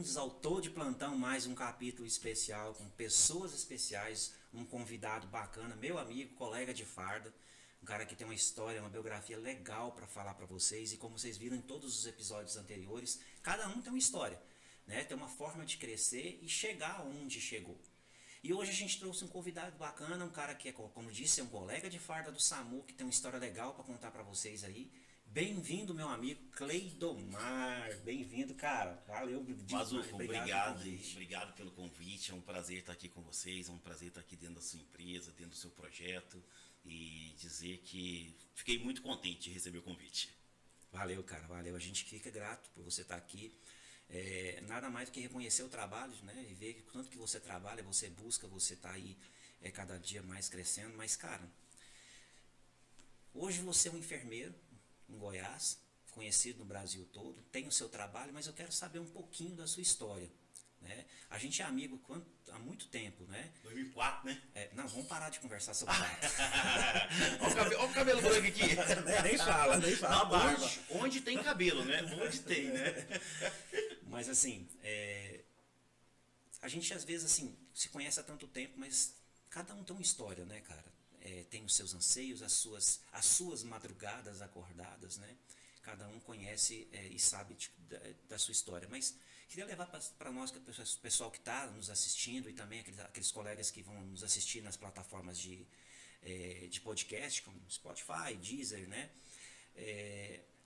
bem-vindos ao Tô de Plantão, mais um capítulo especial com pessoas especiais, um convidado bacana, meu amigo, colega de farda, um cara que tem uma história, uma biografia legal para falar para vocês e como vocês viram em todos os episódios anteriores, cada um tem uma história, né? Tem uma forma de crescer e chegar onde chegou. E hoje a gente trouxe um convidado bacana, um cara que é, como disse, é um colega de farda do SAMU, que tem uma história legal para contar para vocês aí. Bem-vindo, meu amigo Cleidomar. Bem-vindo, cara. Valeu demais. Mazuco, obrigado pelo convite. É um prazer estar aqui com vocês, é um prazer estar aqui dentro da sua empresa, dentro do seu projeto e dizer que fiquei muito contente de receber o convite. Valeu, cara, valeu. A gente fica grato por você estar aqui. Nada mais do que reconhecer o trabalho, né? E ver que tanto que você trabalha, você busca, você está aí cada dia mais crescendo. Mas, cara, hoje você é um enfermeiro em Goiás, conhecido no Brasil todo, tem o seu trabalho, mas eu quero saber um pouquinho da sua história. Né? A gente é amigo há muito tempo, né? 2004, né? Não, vamos parar de conversar sobre isso. Olha o cabelo branco aqui. Nem fala. Onde tem cabelo, né? Onde tem, né? Mas assim, a gente às vezes assim, se conhece há tanto tempo, mas cada um tem uma história, né, cara? Tem os seus anseios, as suas madrugadas acordadas, né? Cada um conhece e sabe da sua história. Mas queria levar para nós, o pessoal que está nos assistindo e também aqueles colegas que vão nos assistir nas plataformas de podcast, como Spotify, Deezer, né?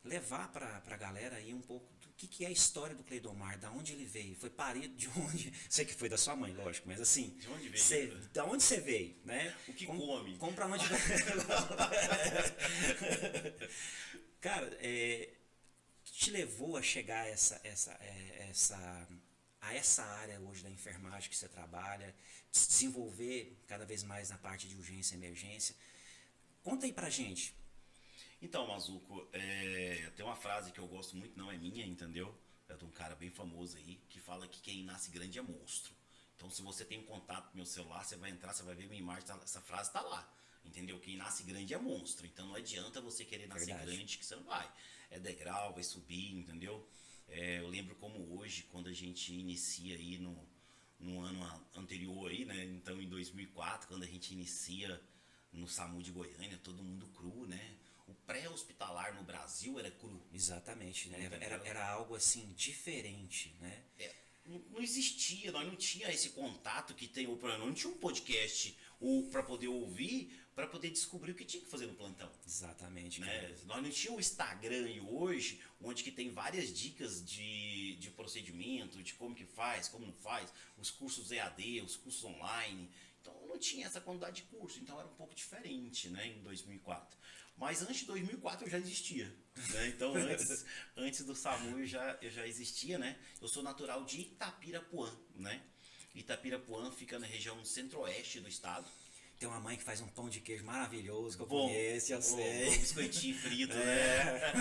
Levar para a galera aí um pouco do que é a história do Cleidomar, da onde ele veio, foi parido de onde, sei que foi da sua mãe, lógico, mas assim, de onde veio? Da onde você veio, né? O que come? Como para onde cara, te levou a chegar a essa área hoje da enfermagem que você trabalha, se desenvolver cada vez mais na parte de urgência e emergência? Conta aí pra gente. Então, Mazuco, tem uma frase que eu gosto muito, não é minha, entendeu? É de um cara bem famoso aí, que fala que quem nasce grande é monstro. Então, se você tem um contato com meu celular, você vai entrar, você vai ver minha imagem, essa frase tá lá. Entendeu? Quem nasce grande é monstro. Então, não adianta você querer nascer grande, que você não vai. É degrau, vai subir, entendeu? Eu lembro como hoje, quando a gente inicia aí no ano anterior aí, né? Então, em 2004, quando a gente inicia no SAMU de Goiânia, todo mundo cru, né? O pré-hospitalar no Brasil era cru. Exatamente, né? Era algo assim diferente, né? Não existia, nós não tinha esse contato que tem o plantão, não tinha um podcast para poder ouvir, para poder descobrir o que tinha que fazer no plantão. Exatamente. Né? Nós não tinha o Instagram e hoje, onde que tem várias dicas de procedimento, de como que faz, como não faz, os cursos EAD, os cursos online. Então não tinha essa quantidade de curso, então era um pouco diferente, né, em 2004. Mas antes de 2004 eu já existia, né? Então antes do SAMU eu já existia, né? Eu sou natural de Itapirapuã, né? Itapirapuã fica na região centro-oeste do estado. Tem uma mãe que faz um pão de queijo maravilhoso, que eu conheço, eu sei. Um biscoitinho frito, né?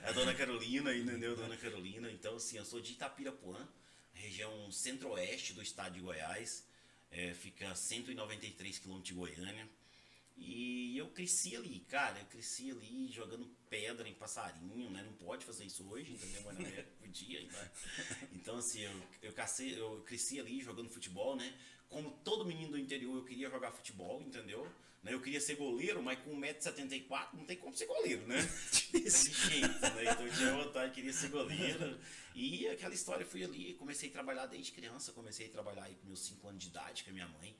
A Dona Carolina, entendeu? Dona Carolina. Então, assim, eu sou de Itapirapuã, região centro-oeste do estado de Goiás. Fica a 193 km de Goiânia. E eu cresci ali, cara. Eu cresci ali jogando pedra em passarinho, né? Não pode fazer isso hoje, entendeu? Mas na minha época podia, né? Então, assim, eu cresci ali jogando futebol, né? Como todo menino do interior, eu queria jogar futebol, entendeu? Eu queria ser goleiro, mas com 1,74m não tem como ser goleiro, né? Desse jeito, né? Então eu tinha vontade, queria ser goleiro. E aquela história, fui ali, comecei a trabalhar desde criança, comecei a trabalhar aí com meus 5 anos de idade com a minha mãe.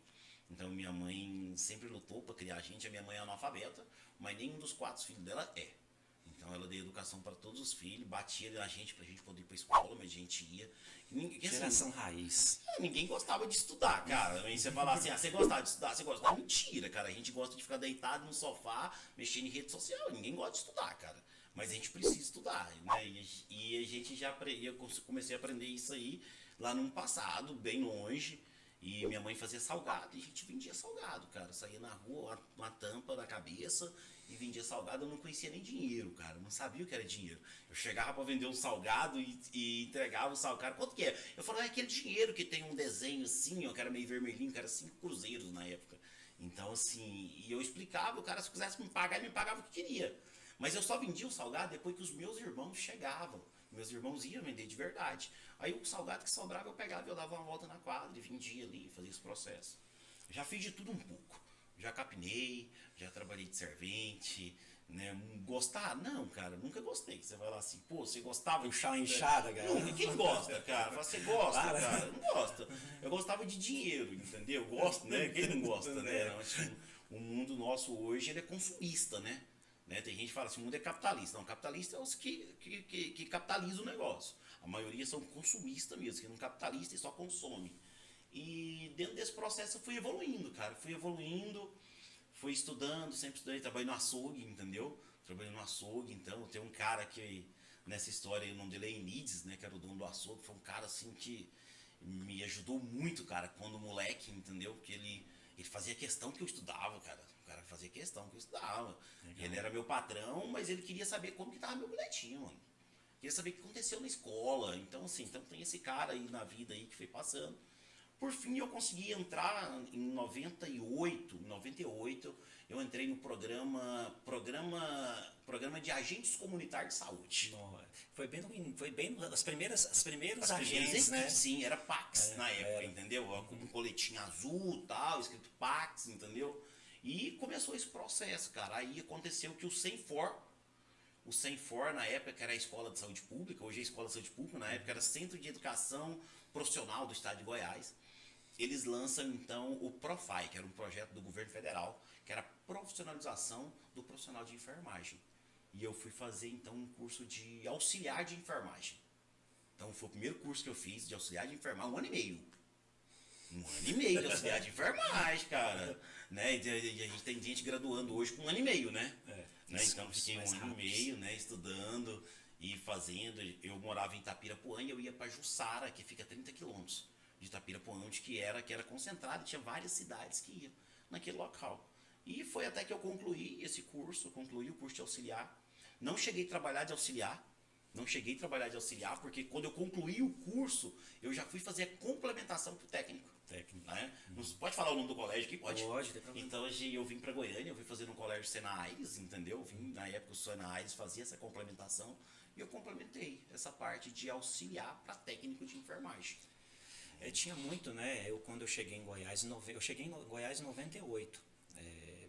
Então minha mãe sempre lutou para criar a gente, a minha mãe é analfabeta, mas nenhum dos 4 filhos dela é. Então ela deu educação para todos os filhos, batia na gente pra gente poder ir pra escola, mas a gente ia. Geração raiz. Ninguém gostava de estudar, cara. Aí você fala assim, você gostava de estudar, você gosta. Mentira, cara. A gente gosta de ficar deitado no sofá, mexendo em rede social. Ninguém gosta de estudar, cara. Mas a gente precisa estudar, né? E a gente eu comecei a aprender isso aí lá no passado, bem longe. E minha mãe fazia salgado e a gente vendia salgado, cara. Saía na rua, uma tampa na cabeça e vendia salgado. Eu não conhecia nem dinheiro, cara. Eu não sabia o que era dinheiro. Eu chegava pra vender um salgado e entregava o salgado. Quanto que é? Eu falava, é aquele dinheiro que tem um desenho assim, ó, que era meio vermelhinho, que era 5 cruzeiros na época. Então, assim, e eu explicava, o cara se quisesse me pagar, ele me pagava o que queria. Mas eu só vendia o salgado depois que os meus irmãos chegavam. Meus irmãos iam vender de verdade. Aí o salgado que sobrava eu pegava e eu dava uma volta na quadra e vendia ali, fazia esse processo. Já fiz de tudo um pouco. Já capinei, já trabalhei de servente, né? Gostar? Não, cara, nunca gostei. Você vai lá assim, pô, você gostava de Puxar uma enxada, cara. Nunca. Quem gosta, cara? Fala, você gosta, cara? Não gosta. Eu gostava de dinheiro, entendeu? Gosto, né? Quem não gosta, né? O mundo nosso hoje ele é consumista, né? Tem gente que fala assim, o mundo é capitalista. Não, capitalista é os que capitalizam o negócio. A maioria são consumistas mesmo, que não capitalistas e só consome. E dentro desse processo eu fui evoluindo, cara. Fui evoluindo, fui estudando, sempre estudei, trabalhei no açougue, entendeu? Trabalhei no açougue, então tem um cara que, nessa história, o nome dele é Enides, né? Que era o dono do açougue, foi um cara assim que me ajudou muito, cara, quando moleque, entendeu? Porque ele fazia questão que eu estudava, cara. O cara fazia questão que eu estudava. Legal. Ele era meu patrão, mas ele queria saber como que tava meu boletim, mano. Queria saber o que aconteceu na escola. Então, assim, então tem esse cara aí na vida aí que foi passando. Por fim, eu consegui entrar em 98, eu entrei no programa de agentes comunitários de saúde. Foi bem as primeiras agentes, né? Sim, era Pax na época, entendeu? Com um coletinho azul, tal, escrito Pax, entendeu? E começou esse processo, cara. Aí aconteceu que o Senfor na época que era a Escola de Saúde Pública, hoje é a Escola de Saúde Pública, na época era Centro de Educação Profissional do Estado de Goiás. Eles lançam então o Profai, que era um projeto do governo federal, que era a profissionalização do profissional de enfermagem. E eu fui fazer então um curso de auxiliar de enfermagem. Então foi o primeiro curso que eu fiz de auxiliar de enfermagem, 1 ano e meio. 1 ano e meio de auxiliar de enfermagem, cara. Né? E a gente tem gente graduando hoje com 1 ano e meio, né? Então fiquei 1 ano e meio, né, estudando e fazendo. Eu morava em Itapirapuã e eu ia para Jussara, que fica a 30 quilômetros de Itapirapuã, onde que era concentrado, tinha várias cidades que iam naquele local. E foi até que eu concluí esse curso, concluí o curso de auxiliar. Não cheguei a trabalhar de auxiliar, porque quando eu concluí o curso, eu já fui fazer a complementação para o técnico. Né? Não pode falar o nome do colégio aqui? Pode. Tem problema. Então eu vim para Goiânia, eu fui fazer no colégio Sena Aires, entendeu? Na época o Sena Aires fazia essa complementação e eu complementei essa parte de auxiliar para técnico de enfermagem. Tinha muito, né? Quando eu cheguei em Goiás, eu cheguei em Goiás em 98,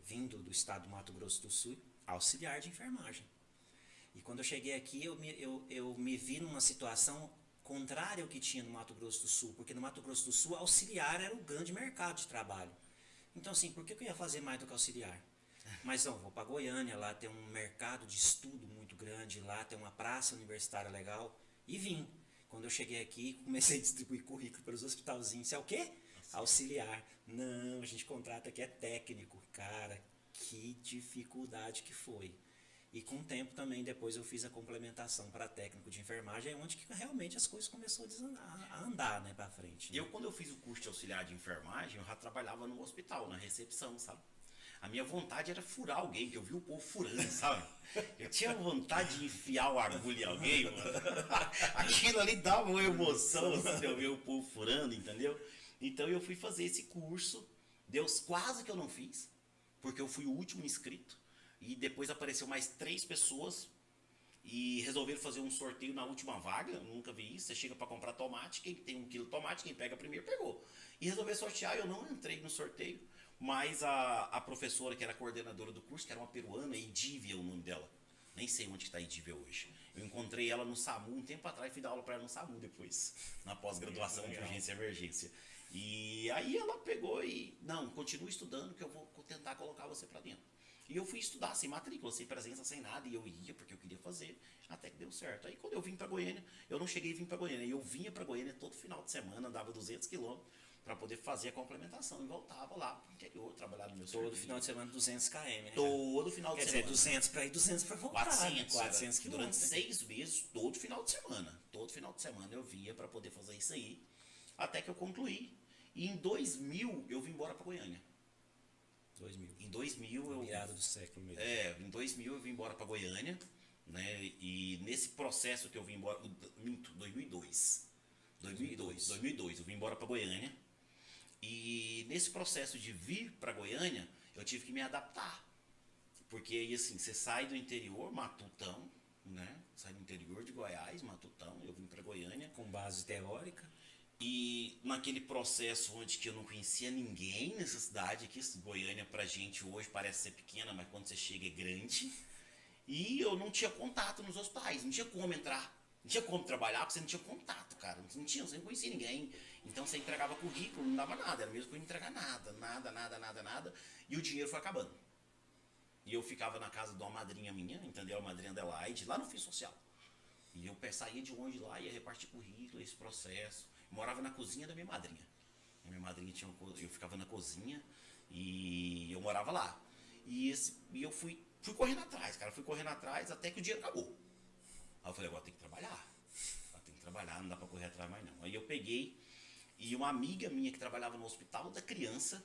vindo do estado do Mato Grosso do Sul, auxiliar de enfermagem. E quando eu cheguei aqui, eu me vi numa situação contrária ao que tinha no Mato Grosso do Sul, porque no Mato Grosso do Sul, auxiliar era o grande mercado de trabalho. Então, assim, por que eu ia fazer mais do que auxiliar? Mas não, vou para Goiânia, lá tem um mercado de estudo muito grande, lá tem uma praça universitária legal, e vim. Quando eu cheguei aqui, comecei a distribuir currículo para os hospitalzinhos. Isso é o quê? Auxiliar. Não, a gente contrata que é técnico. Cara, que dificuldade que foi. E com o tempo também, depois eu fiz a complementação para técnico de enfermagem, onde que realmente as coisas começaram a andar, né, para frente. Né? Quando eu fiz o curso de auxiliar de enfermagem, eu já trabalhava no hospital, na recepção, sabe? A minha vontade era furar alguém, que eu vi o povo furando, sabe? Eu tinha vontade de enfiar o agulho em alguém, mano. Aquilo ali dava uma emoção, assim, de eu ver o povo furando, entendeu? Então eu fui fazer esse curso, Deus quase que eu não fiz, porque eu fui o último inscrito, e depois apareceu mais 3 pessoas, e resolveram fazer um sorteio na última vaga, eu nunca vi isso, você chega para comprar tomate, quem tem 1 quilo de tomate, quem pega primeiro pegou. E resolveram sortear, eu não entrei no sorteio, mas a professora, que era a coordenadora do curso, que era uma peruana, Edívia é o nome dela. Nem sei onde está a Edívia hoje. Eu encontrei ela no SAMU um tempo atrás, fui dar aula para ela no SAMU depois, na pós-graduação de urgência e emergência. E aí ela pegou e, não, continua estudando que eu vou tentar colocar você para dentro. E eu fui estudar sem matrícula, sem presença, sem nada, e eu ia porque eu queria fazer, até que deu certo. Aí quando eu vim para Goiânia, eu não cheguei a vir para Goiânia, eu vinha para Goiânia todo final de semana, andava 200 quilômetros, para poder fazer a complementação. E voltava lá pro interior, trabalhar no meu serviço. Todo final de semana 200 km, né? Todo final de semana. Quer dizer, 200 para ir, 200 para voltar. 400 quilômetros. Durante 6 meses, todo final de semana. Todo final de semana eu vinha para poder fazer isso aí. Até que eu concluí. E em 2000 eu vim embora para Goiânia. 2000. Em 2000 eu... Virada do século mesmo. Em 2000 eu vim embora para Goiânia. Né? E nesse processo que eu vim embora... 2002 eu vim embora para Goiânia. E nesse processo de vir para Goiânia, eu tive que me adaptar. Porque aí assim, você sai do interior, Matutão, né? Sai do interior de Goiás, Matutão, Goiânia. Com base teórica. E naquele processo onde que eu não conhecia ninguém nessa cidade aqui, Goiânia pra gente hoje parece ser pequena, mas quando você chega é grande. E eu não tinha contato nos hospitais, não tinha como entrar, não tinha como trabalhar, porque você não tinha contato, cara. Você não conhecia ninguém. Então você entregava currículo, não dava nada, era mesmo que eu não entregar nada. E o dinheiro foi acabando. E eu ficava na casa de uma madrinha minha, entendeu? A madrinha Adelaide, lá no Fim Social. E eu saía de longe lá, ia repartir currículo, esse processo. Morava na cozinha da minha madrinha. A minha madrinha tinha eu ficava na cozinha e eu morava lá. E eu fui correndo atrás, cara. Fui correndo atrás até que o dinheiro acabou. Aí eu falei, agora tem que trabalhar. Não dá pra correr atrás mais não. Aí eu peguei e uma amiga minha que trabalhava no Hospital da Criança,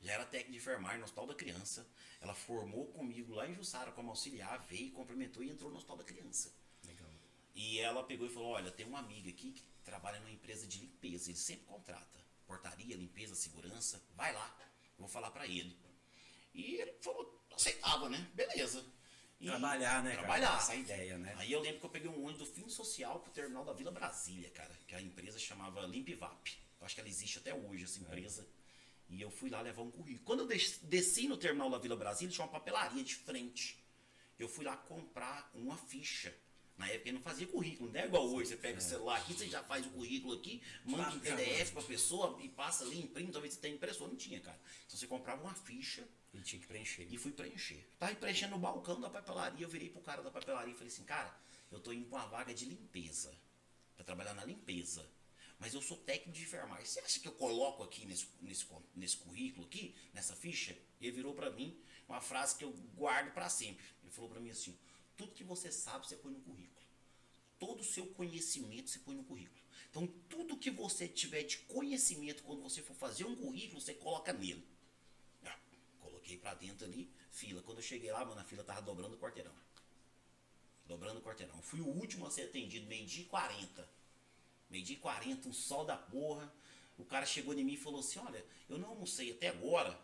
já era técnica de enfermagem no Hospital da Criança, ela formou comigo lá em Jussara como auxiliar, veio, cumprimentou e entrou no Hospital da Criança. Legal. E ela pegou e falou, olha, tem uma amiga aqui que trabalha numa empresa de limpeza, ele sempre contrata portaria, limpeza, segurança, vai lá, eu vou falar pra ele. E ele falou, aceitava, né? Beleza. E Trabalhar, né, trabalhar. cara? Essa ideia, né? Aí eu lembro que eu peguei um ônibus do Fim Social pro terminal da Vila Brasília, cara, que a empresa chamava Limpivap. Eu acho que ela existe até hoje, essa empresa. E eu fui lá levar um currículo. Quando eu desci no terminal da Vila Brasília, tinha uma papelaria de frente. Eu fui lá comprar uma ficha. Na época eu não fazia currículo, não é igual hoje. Você pega o celular aqui, você já faz o currículo aqui, manda em PDF pra pessoa e passa ali, imprime, talvez você tenha impressora. Não tinha, cara. Então você comprava uma ficha. E tinha que preencher. E fui preencher. Tava preenchendo no balcão da papelaria, eu virei pro cara da papelaria e falei assim, cara, eu tô indo pra uma vaga de limpeza. Pra trabalhar na limpeza. Mas eu sou técnico de enfermagem. Você acha que eu coloco aqui nesse currículo aqui, nessa ficha? Ele virou pra mim uma frase que eu guardo pra sempre. Ele falou pra mim assim, tudo que você sabe, você põe no currículo. Todo o seu conhecimento, você põe no currículo. Então, tudo que você tiver de conhecimento, quando você for fazer um currículo, você coloca nele. Coloquei pra dentro ali, fila. Quando eu cheguei lá, mano, a fila tava dobrando o quarteirão. Fui o último a ser atendido, 12h40. 12h40, um sol da porra. O cara chegou em mim e falou assim, olha, eu não almocei até agora.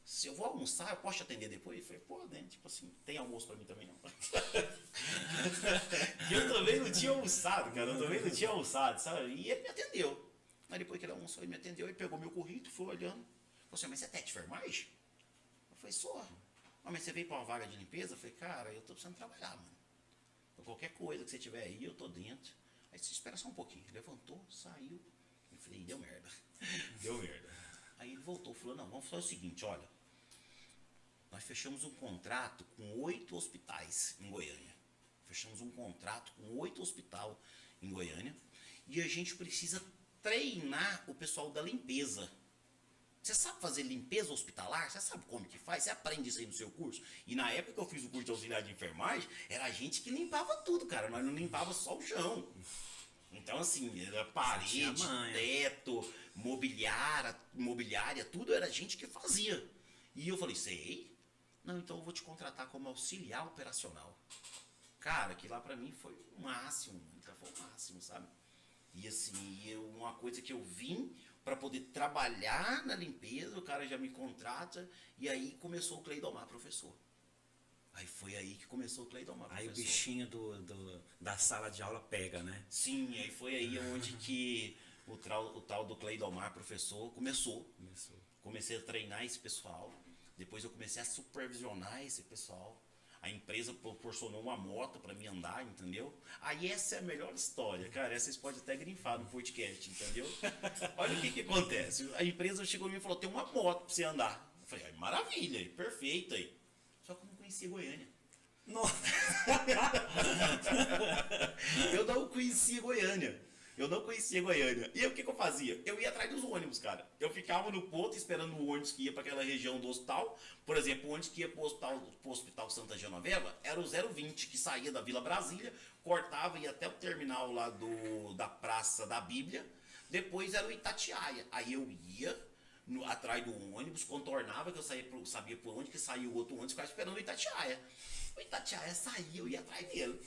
Se eu vou almoçar, eu posso te atender depois? Eu falei, pô, né? Tipo assim, tem almoço pra mim também não. E eu também não tinha almoçado, cara. Sabe? E ele me atendeu. Aí depois que ele almoçou, ele me atendeu, ele pegou meu currículo, foi olhando. Falei assim, mas você é técnico de enfermagem? Eu falei, sou. Mas você veio pra uma vaga de limpeza? Eu falei, cara, eu tô precisando trabalhar, mano. Então, qualquer coisa que você tiver aí, eu tô dentro. Aí você espera só um pouquinho. Ele levantou, saiu. Eu falei, deu merda. Aí ele voltou, falou, não, vamos fazer o seguinte, olha. Nós fechamos um contrato com 8 hospitais em Goiânia. Em Goiânia. E a gente precisa treinar o pessoal da limpeza. Você sabe fazer limpeza hospitalar? Você sabe como que faz? Você aprende isso aí no seu curso? E na época que eu fiz o curso de auxiliar de enfermagem, era a gente que limpava tudo, cara. Nós não limpava só o chão. Então, assim, era parede, teto, mobiliária, tudo era a gente que fazia. E eu falei, sei? Não, então eu vou te contratar como auxiliar operacional. Cara, que lá pra mim foi o máximo, sabe? E assim, uma coisa que eu vim pra poder trabalhar na limpeza, o cara já me contrata, e aí começou o Cleidomar, professor. Aí foi aí que começou o Cleidomar, professor. Aí o bichinho da sala de aula pega, né? Sim, aí foi aí onde que o tal do Cleidomar, professor, começou. Comecei a treinar esse pessoal. Depois eu comecei a supervisionar esse pessoal. A empresa proporcionou uma moto para mim andar, entendeu? Aí essa é a melhor história, cara. Essa vocês podem até grifar no podcast, entendeu? Olha o que acontece. A empresa chegou em mim e falou, tem uma moto para você andar. Eu falei, maravilha, perfeito aí. Só que eu não conhecia Goiânia. Nossa. Eu não conhecia Goiânia. E o que eu fazia? Eu ia atrás dos ônibus, cara. Eu ficava no ponto esperando o ônibus que ia para aquela região do hospital. Por exemplo, o ônibus que ia para o hospital Santa Genoveva era o 020, que saía da Vila Brasília, cortava e ia até o terminal lá da Praça da Bíblia. Depois era o Itatiaia. Aí eu ia atrás do ônibus, contornava, que eu sabia por onde que saía o outro ônibus, ficava esperando o Itatiaia. O Itatiaia saía, eu ia atrás dele.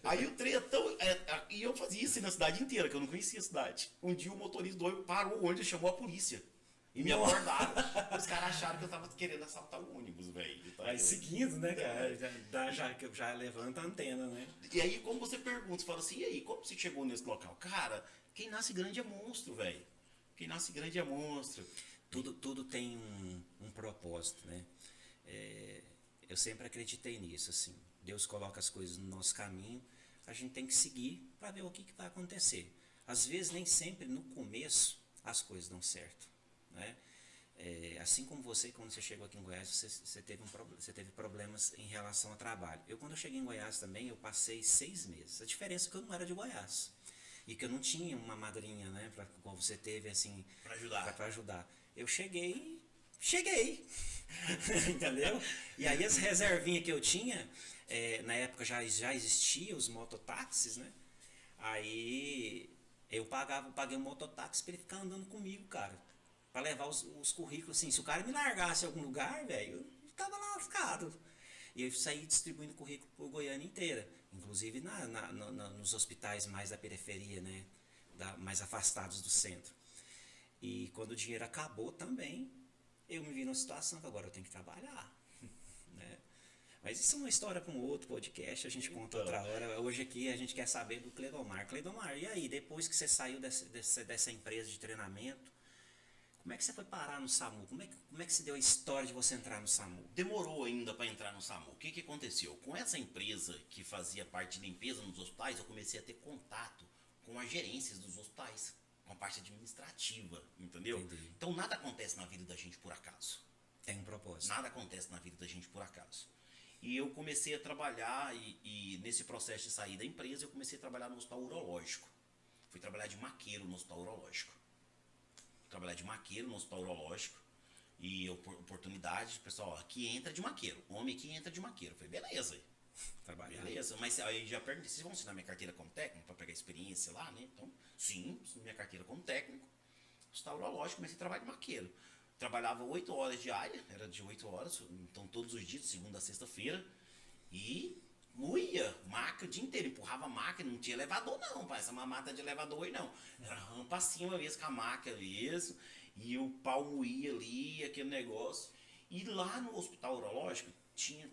Aí o trem é tão... E eu fazia isso na cidade inteira, que eu não conhecia a cidade. Um dia o motorista do ônibus parou o ônibus e chamou a polícia. E me abordaram. os caras acharam que eu tava querendo assaltar o ônibus, velho. Vai seguindo, né, cara? Já levanta a antena, né? E aí, como você pergunta, você fala assim, e aí, como você chegou nesse local? Cara, quem nasce grande é monstro, velho. Quem nasce grande é monstro. Tudo tem um propósito, né? Eu sempre acreditei nisso, assim. Deus coloca as coisas no nosso caminho, a gente tem que seguir para ver o que vai acontecer. Às vezes, nem sempre no começo as coisas dão certo, né? Assim como você, quando você chegou aqui em Goiás, você teve problemas em relação ao trabalho. Quando eu cheguei em Goiás também, eu passei 6 meses. A diferença é que eu não era de Goiás. E que eu não tinha uma madrinha, né, como você teve, assim, para ajudar. Eu cheguei, entendeu? E aí as reservinhas que eu tinha, na época já existiam os mototáxis, né? Aí eu paguei um mototáxi para ele ficar andando comigo, cara. Pra levar os currículos, assim, se o cara me largasse em algum lugar, velho, eu tava lascado. E eu saí distribuindo currículo por Goiânia inteira, inclusive nos hospitais mais da periferia, né, mais afastados do centro. E quando o dinheiro acabou também, eu me vi numa situação que agora eu tenho que trabalhar, né? Mas isso é uma história para um outro podcast, a gente conta outra hora. Hoje aqui a gente quer saber do Cleidomar. Cleidomar, e aí, depois que você saiu dessa empresa de treinamento, como é que você foi parar no SAMU? Como é que se deu a história de você entrar no SAMU? Demorou ainda para entrar no SAMU. O que aconteceu? Com essa empresa que fazia parte de limpeza nos hospitais, eu comecei a ter contato com as gerências dos hospitais, com a parte administrativa, entendeu? Entendi. Então nada acontece na vida da gente por acaso. Tem um propósito. Nada acontece na vida da gente por acaso. E eu comecei a trabalhar, e nesse processo de sair da empresa, eu comecei a trabalhar no hospital urológico. Fui trabalhar de maqueiro no hospital urológico. E oportunidade, pessoal, aqui entra de maqueiro, homem aqui entra de maqueiro. Eu falei, beleza, Trabalhar. beleza, mas aí já perguntei, vocês vão ensinar minha carteira como técnico para pegar experiência lá, né? Então, sim, minha carteira como técnico, hospital urológico, comecei a trabalhar de maqueiro. Trabalhava 8 horas diária, era de 8 horas, então todos os dias, segunda a sexta-feira, e moía maca o dia inteiro, empurrava a maca, não tinha elevador não, pai, essa mamata de elevador aí não, era rampa acima mesmo com a maca mesmo, e o pau moía ali, aquele negócio. E lá no hospital urológico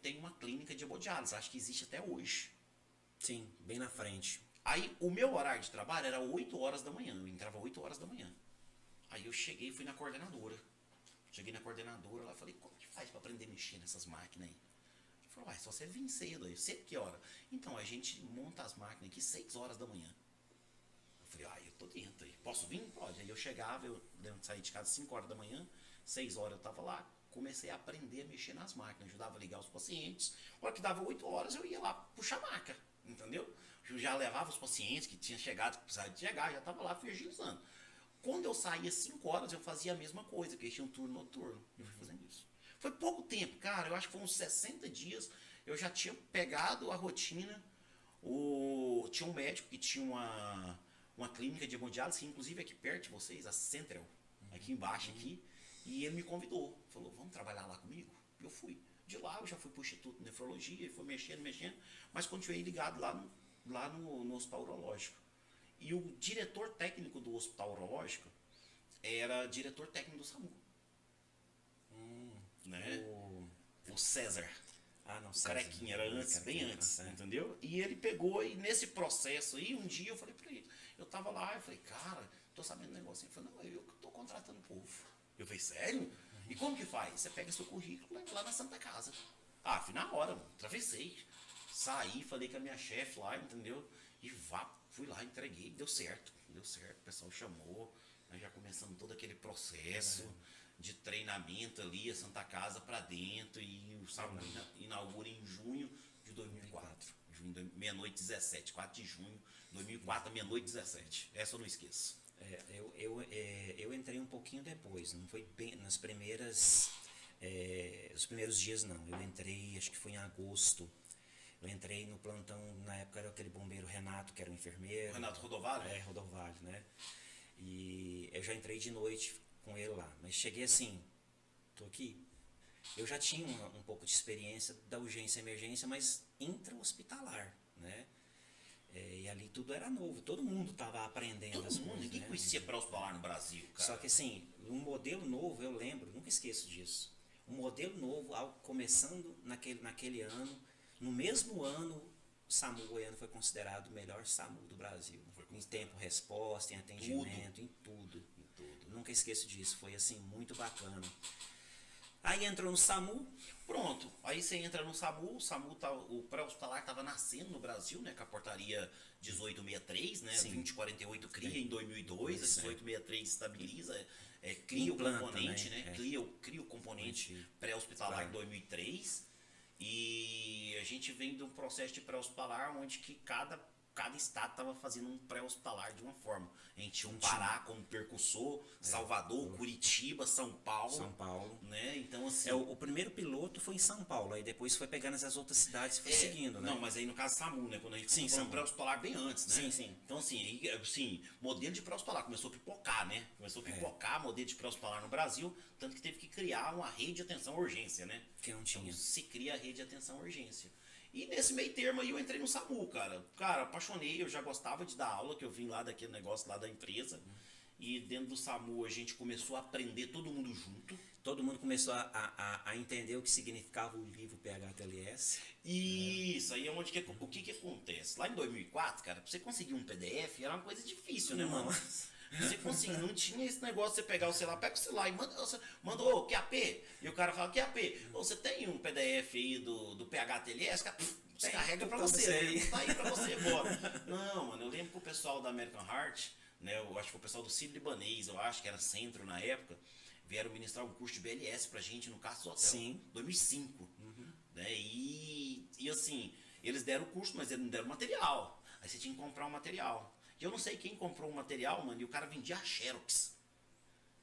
tem uma clínica de hemodiálise, acho que existe até hoje. Sim, bem na frente. Aí o meu horário de trabalho era 8 horas da manhã, eu entrava 8 horas da manhã. Aí eu cheguei e fui na coordenadora. Cheguei na coordenadora lá e falei, como que faz para aprender a mexer nessas máquinas aí? Ele falou, só você vir cedo aí. Cedo que hora? Então, a gente monta as máquinas aqui 6 horas da manhã. Eu falei, eu tô dentro aí. Posso vir? Pode. Aí eu chegava, eu saí de casa 5 horas da manhã, 6 horas eu tava lá, comecei a aprender a mexer nas máquinas, ajudava a ligar os pacientes. A hora que dava 8 horas, eu ia lá puxar a maca, entendeu? Eu já levava os pacientes que tinham chegado, que precisavam de chegar, já tava lá, fui agilizando. Quando eu saía 5 horas, eu fazia a mesma coisa, porque tinha um turno noturno. Eu fui fazendo isso. Foi pouco tempo, cara. Eu acho que foi uns 60 dias. Eu já tinha pegado a rotina. Tinha um médico que tinha uma clínica de hemodiálise, que inclusive é aqui perto de vocês, a Central, aqui embaixo, aqui. E ele me convidou. Falou, vamos trabalhar lá comigo? Eu fui. De lá eu já fui para o Instituto de Nefrologia, e fui mexendo. Mas continuei ligado lá no Hospital Urológico. E o diretor técnico do Hospital Urológico era diretor técnico do SAMU. Né? O César. Não, o carequinha, era antes, bem antes, entendeu? E ele pegou, e nesse processo aí, um dia eu falei pra ele, eu tava lá, eu falei, cara, tô sabendo um negócio. Ele falou, não, eu que tô contratando o povo. Eu falei, sério? E como que faz? Você pega seu currículo e leva lá na Santa Casa. Fui na hora, mano, atravessei. Saí, falei com a minha chefe lá, entendeu? E fui lá, entreguei, deu certo, o pessoal chamou, nós já começamos todo aquele processo de treinamento ali, a Santa Casa pra dentro, e o SAMU inaugura em junho de 2004, meia-noite 17, 4 de junho de 2004, meia-noite 17, essa eu não esqueço. Eu entrei um pouquinho depois, não foi bem nas primeiras, os primeiros dias não, eu entrei, acho que foi em agosto. Eu entrei no plantão, na época era aquele bombeiro Renato, que era um enfermeiro. Renato Rodovalho? Rodovalho, né? E eu já entrei de noite com ele lá. Mas cheguei assim, tô aqui. Eu já tinha um pouco de experiência da urgência e emergência, mas intra-hospitalar, né? E ali tudo era novo, todo mundo estava aprendendo as coisas. Ninguém conhecia pré-hospitalar no Brasil, cara. Só que assim, um modelo novo, eu lembro, nunca esqueço disso. Um modelo novo, começando naquele ano, no mesmo ano, o SAMU Goiano foi considerado o melhor SAMU do Brasil. Em tempo-resposta, em atendimento, em tudo. Nunca esqueço disso, foi assim, muito bacana. Aí entrou no SAMU. Pronto, aí você entra no SAMU, o pré-hospitalar estava nascendo no Brasil, né, com a portaria 1863, né, Sim. 2048 cria em 2002, a Isso, 1863 estabiliza, cria Implanta, o componente, né, né? cria o componente pré-hospitalar em 2003, e a gente vem de um processo de pré-hospitalar onde que cada estado estava fazendo um pré-hospitalar de uma forma. A gente tinha o Pará como percussor, Salvador, Curitiba, São Paulo. Né? Então, assim. O primeiro piloto foi em São Paulo, aí depois foi pegando as outras cidades e foi seguindo, né? Não, mas aí no caso SAMU, né? Quando a gente foi um pré-hospitalar bem antes, né? Sim. Então, assim, modelo de pré-hospitalar começou a pipocar, né? Começou a pipocar modelo de pré-hospitalar no Brasil, tanto que teve que criar uma rede de atenção à urgência, né? Que não tinha. Então, se cria a rede de atenção à urgência. E nesse meio termo aí eu entrei no SAMU, cara. Cara, apaixonei, eu já gostava de dar aula, que eu vim lá daquele negócio lá da empresa. E dentro do SAMU a gente começou a aprender todo mundo junto. Todo mundo começou a entender o que significava o livro PHTLS. Isso, aí é onde o que acontece? Lá em 2004, cara, pra você conseguir um PDF era uma coisa difícil, né, mano? Você conseguia, não tinha esse negócio de você pegar o celular, pega o celular e manda ô, QAP. E o cara fala, QAP, você tem um PDF aí do PHTLS? Cara, descarrega pra você, tá aí pra você agora. Não, mano, eu lembro que o pessoal da American Heart, né, eu acho que foi o pessoal do Cid Libanês, eu acho que era Centro na época, vieram ministrar um curso de BLS pra gente no Castro Hotel. Sim. 2005. Né, e assim, eles deram o curso, mas eles não deram material. Aí você tinha que comprar um material. E eu não sei quem comprou o material, mano, e o cara vendia a Xerox.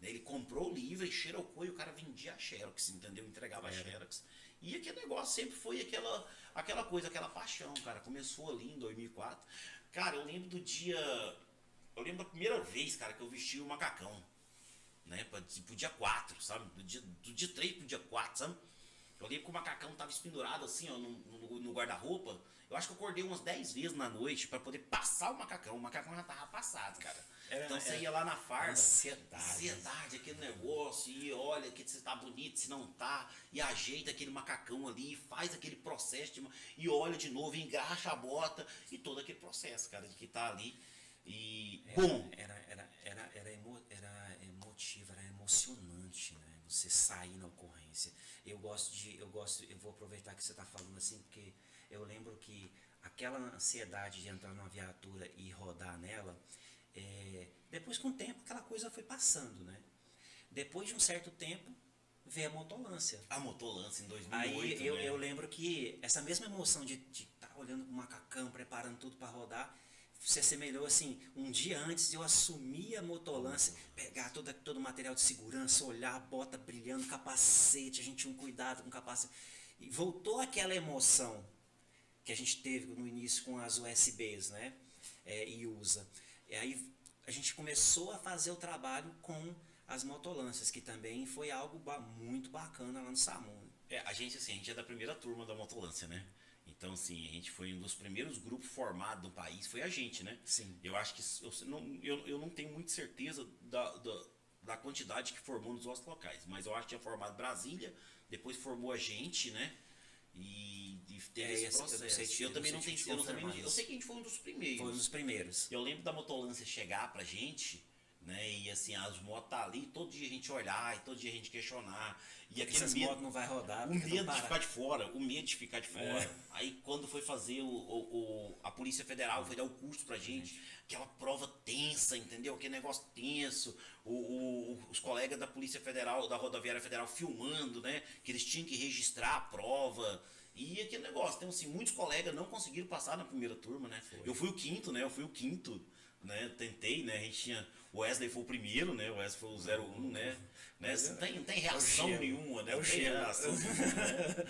Ele comprou o livro e xerocou e o cara vendia a Xerox, entendeu? Entregava a Xerox. E aquele negócio sempre foi aquela coisa, aquela paixão, cara. Começou ali em 2004. Cara, eu lembro da primeira vez, cara, que eu vesti o macacão. Né? Pro dia 4, sabe? Do dia 3 pro dia 4, sabe? Eu lembro que o macacão tava espendurado assim, ó, no guarda-roupa. Eu acho que eu acordei umas 10 vezes na noite pra poder passar o macacão. O macacão já tava passado, cara. Então você ia lá na farda. Ansiedade, aquele negócio. E olha que você tá bonito, se não tá. E ajeita aquele macacão ali, faz aquele processo. E olha de novo, engraxa a bota. E todo aquele processo, cara, de que tá ali. E. Bom! Era emotivo, era emocionante, né? Você sair na ocorrência. Eu vou aproveitar que você tá falando assim, porque eu lembro que aquela ansiedade de entrar numa viatura e rodar nela, depois com o tempo aquela coisa foi passando, né? Depois de um certo tempo, veio a motolância. A motolância em 2008, Aí né? eu lembro que essa mesma emoção de estar olhando pro macacão, preparando tudo para rodar, se assemelhou assim, um dia antes de eu assumir a motolância, pegar todo o material de segurança, olhar a bota brilhando, capacete, a gente tinha um cuidado com o capacete. E voltou aquela emoção que a gente teve no início com as USBs, né? E usa. E aí a gente começou a fazer o trabalho com as motolâncias, que também foi algo muito bacana lá no SAMU. A gente é da primeira turma da motolância, né? Então, assim, a gente foi um dos primeiros grupos formados do país, foi a gente, né? Sim. Eu acho que, eu não tenho muita certeza da quantidade que formou nos outros locais, mas eu acho que tinha formado Brasília, depois formou a gente, né? E teve esse processo. Eu também não tenho, eu sei que a gente foi um dos primeiros. Foi um dos primeiros. Eu lembro da motolância chegar pra gente, né? E assim, as motos tá ali, todo dia a gente olhar, e todo dia a gente questionar. E essas motos não vai rodar. O medo de ficar de fora, o medo de ficar de fora. Aí quando foi fazer a Polícia Federal, foi dar o curso pra gente, aquela prova tensa, entendeu? Aquele negócio tenso, os colegas da Polícia Federal, da Rodoviária Federal filmando, né? Que eles tinham que registrar a prova. E aquele negócio, então assim, muitos colegas não conseguiram passar na primeira turma, né? Eu fui o quinto, né? Tentei, né? A gente tinha. O Wesley foi o primeiro, né? O Wesley foi o 01, né? Não tem reação nenhuma, né? Não tem reação nenhuma, né?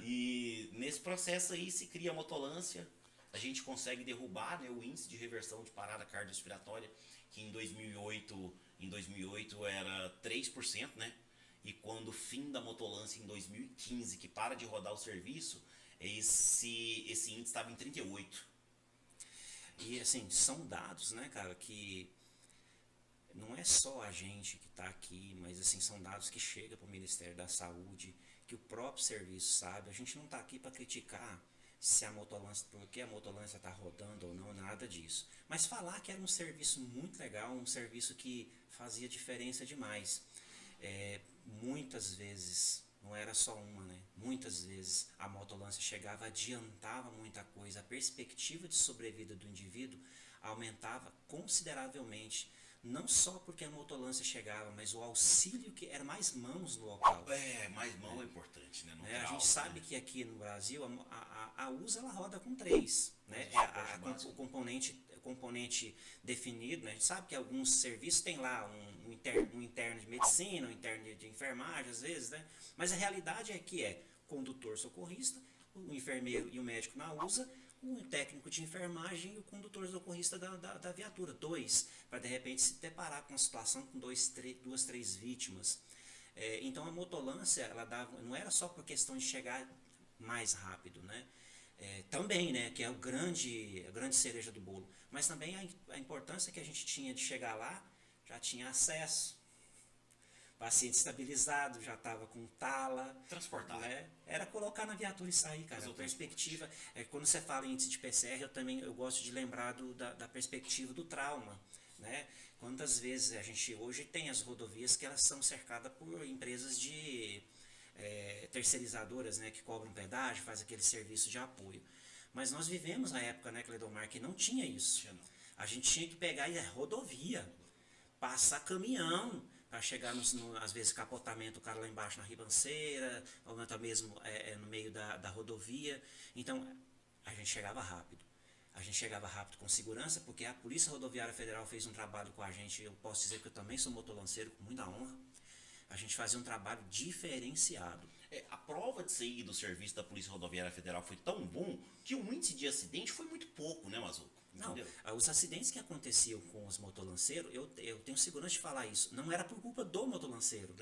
E nesse processo aí se cria a motolância. A gente consegue derrubar, né, o índice de reversão de parada cardiorrespiratória, que em 2008 era 3%, né? E quando fim da motolância em 2015, que para de rodar o serviço, esse índice estava em 38%. E assim, são dados, né, cara, que não é só a gente que está aqui, mas assim, são dados que chegam para o Ministério da Saúde, que o próprio serviço sabe. A gente não está aqui para criticar se a motolância, porque a motolância está rodando ou não, nada disso. Mas falar que era um serviço muito legal, um serviço que fazia diferença demais. Muitas vezes, não era só uma, né? Muitas vezes a motolância chegava, adiantava muita coisa, a perspectiva de sobrevida do indivíduo aumentava consideravelmente, não só porque a motolância chegava, mas o auxílio que era mais mãos no local. Mais mão é importante, né? No A grau, gente sabe né? que aqui no Brasil a USA ela roda com 3, né? O componente definido, né? A gente sabe que alguns serviços tem lá um interno de medicina, um interno de enfermagem às vezes, né? Mas a realidade é que condutor socorrista, o enfermeiro e o médico na USA, o técnico de enfermagem e o condutor socorrista da viatura. 2, para de repente se deparar com uma situação com 2, 3 vítimas. Então a motolância, ela dava, não era só por questão de chegar mais rápido, né? Também, né, que é a grande cereja do bolo, mas também a importância que a gente tinha de chegar lá, já tinha acesso, paciente estabilizado, já estava com tala. Transportar. Né? Era colocar na viatura e sair, cara. A perspectiva, quando você fala em índice de PCR, eu gosto de lembrar da perspectiva do trauma. Né? Quantas vezes a gente hoje tem as rodovias que elas são cercadas por empresas de terceirizadoras, né, que cobram pedágio, faz aquele serviço de apoio. Mas nós vivemos na época, né, Cledomar, que não tinha isso. A gente tinha que pegar rodovia, passar caminhão para chegar às vezes capotamento, o cara lá embaixo na ribanceira, ou até mesmo no meio da rodovia. Então a gente chegava rápido. A gente chegava rápido com segurança, porque a Polícia Rodoviária Federal fez um trabalho com a gente. Eu posso dizer que eu também sou motolanceiro, com muita honra. A gente fazia um trabalho diferenciado. A prova de sair do serviço da Polícia Rodoviária Federal foi tão bom que o índice de acidente foi muito pouco, né, Mazuco? Não, os acidentes que aconteciam com os motolanceiros, eu tenho segurança de falar isso, não era por culpa do motolanceiro.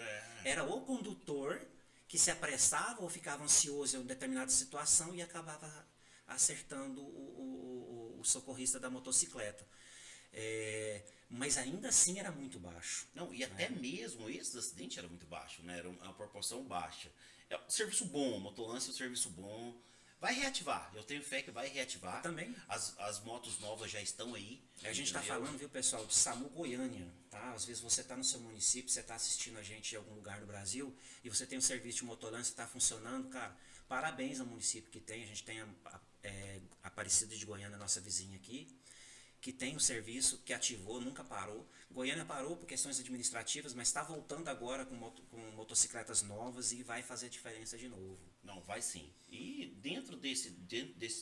Era o condutor que se apressava ou ficava ansioso em uma determinada situação e acabava acertando o socorrista da motocicleta. Mas ainda assim era muito baixo. Não, e até mesmo esse acidente era muito baixo, né? Era uma proporção baixa. É um serviço bom, motolância é um serviço bom. Vai reativar, eu tenho fé que vai reativar. Eu também. As motos novas já estão aí. A gente está falando, viu, pessoal, de SAMU Goiânia, tá? Às vezes você está no seu município, você está assistindo a gente em algum lugar do Brasil e você tem um serviço de motolância que está funcionando, cara. Parabéns ao município que tem. A gente tem a Aparecida de Goiânia, nossa vizinha aqui, que tem um serviço que ativou, nunca parou. Goiânia parou por questões administrativas, mas está voltando agora com motocicletas novas e vai fazer diferença de novo. Não, vai sim. E dentro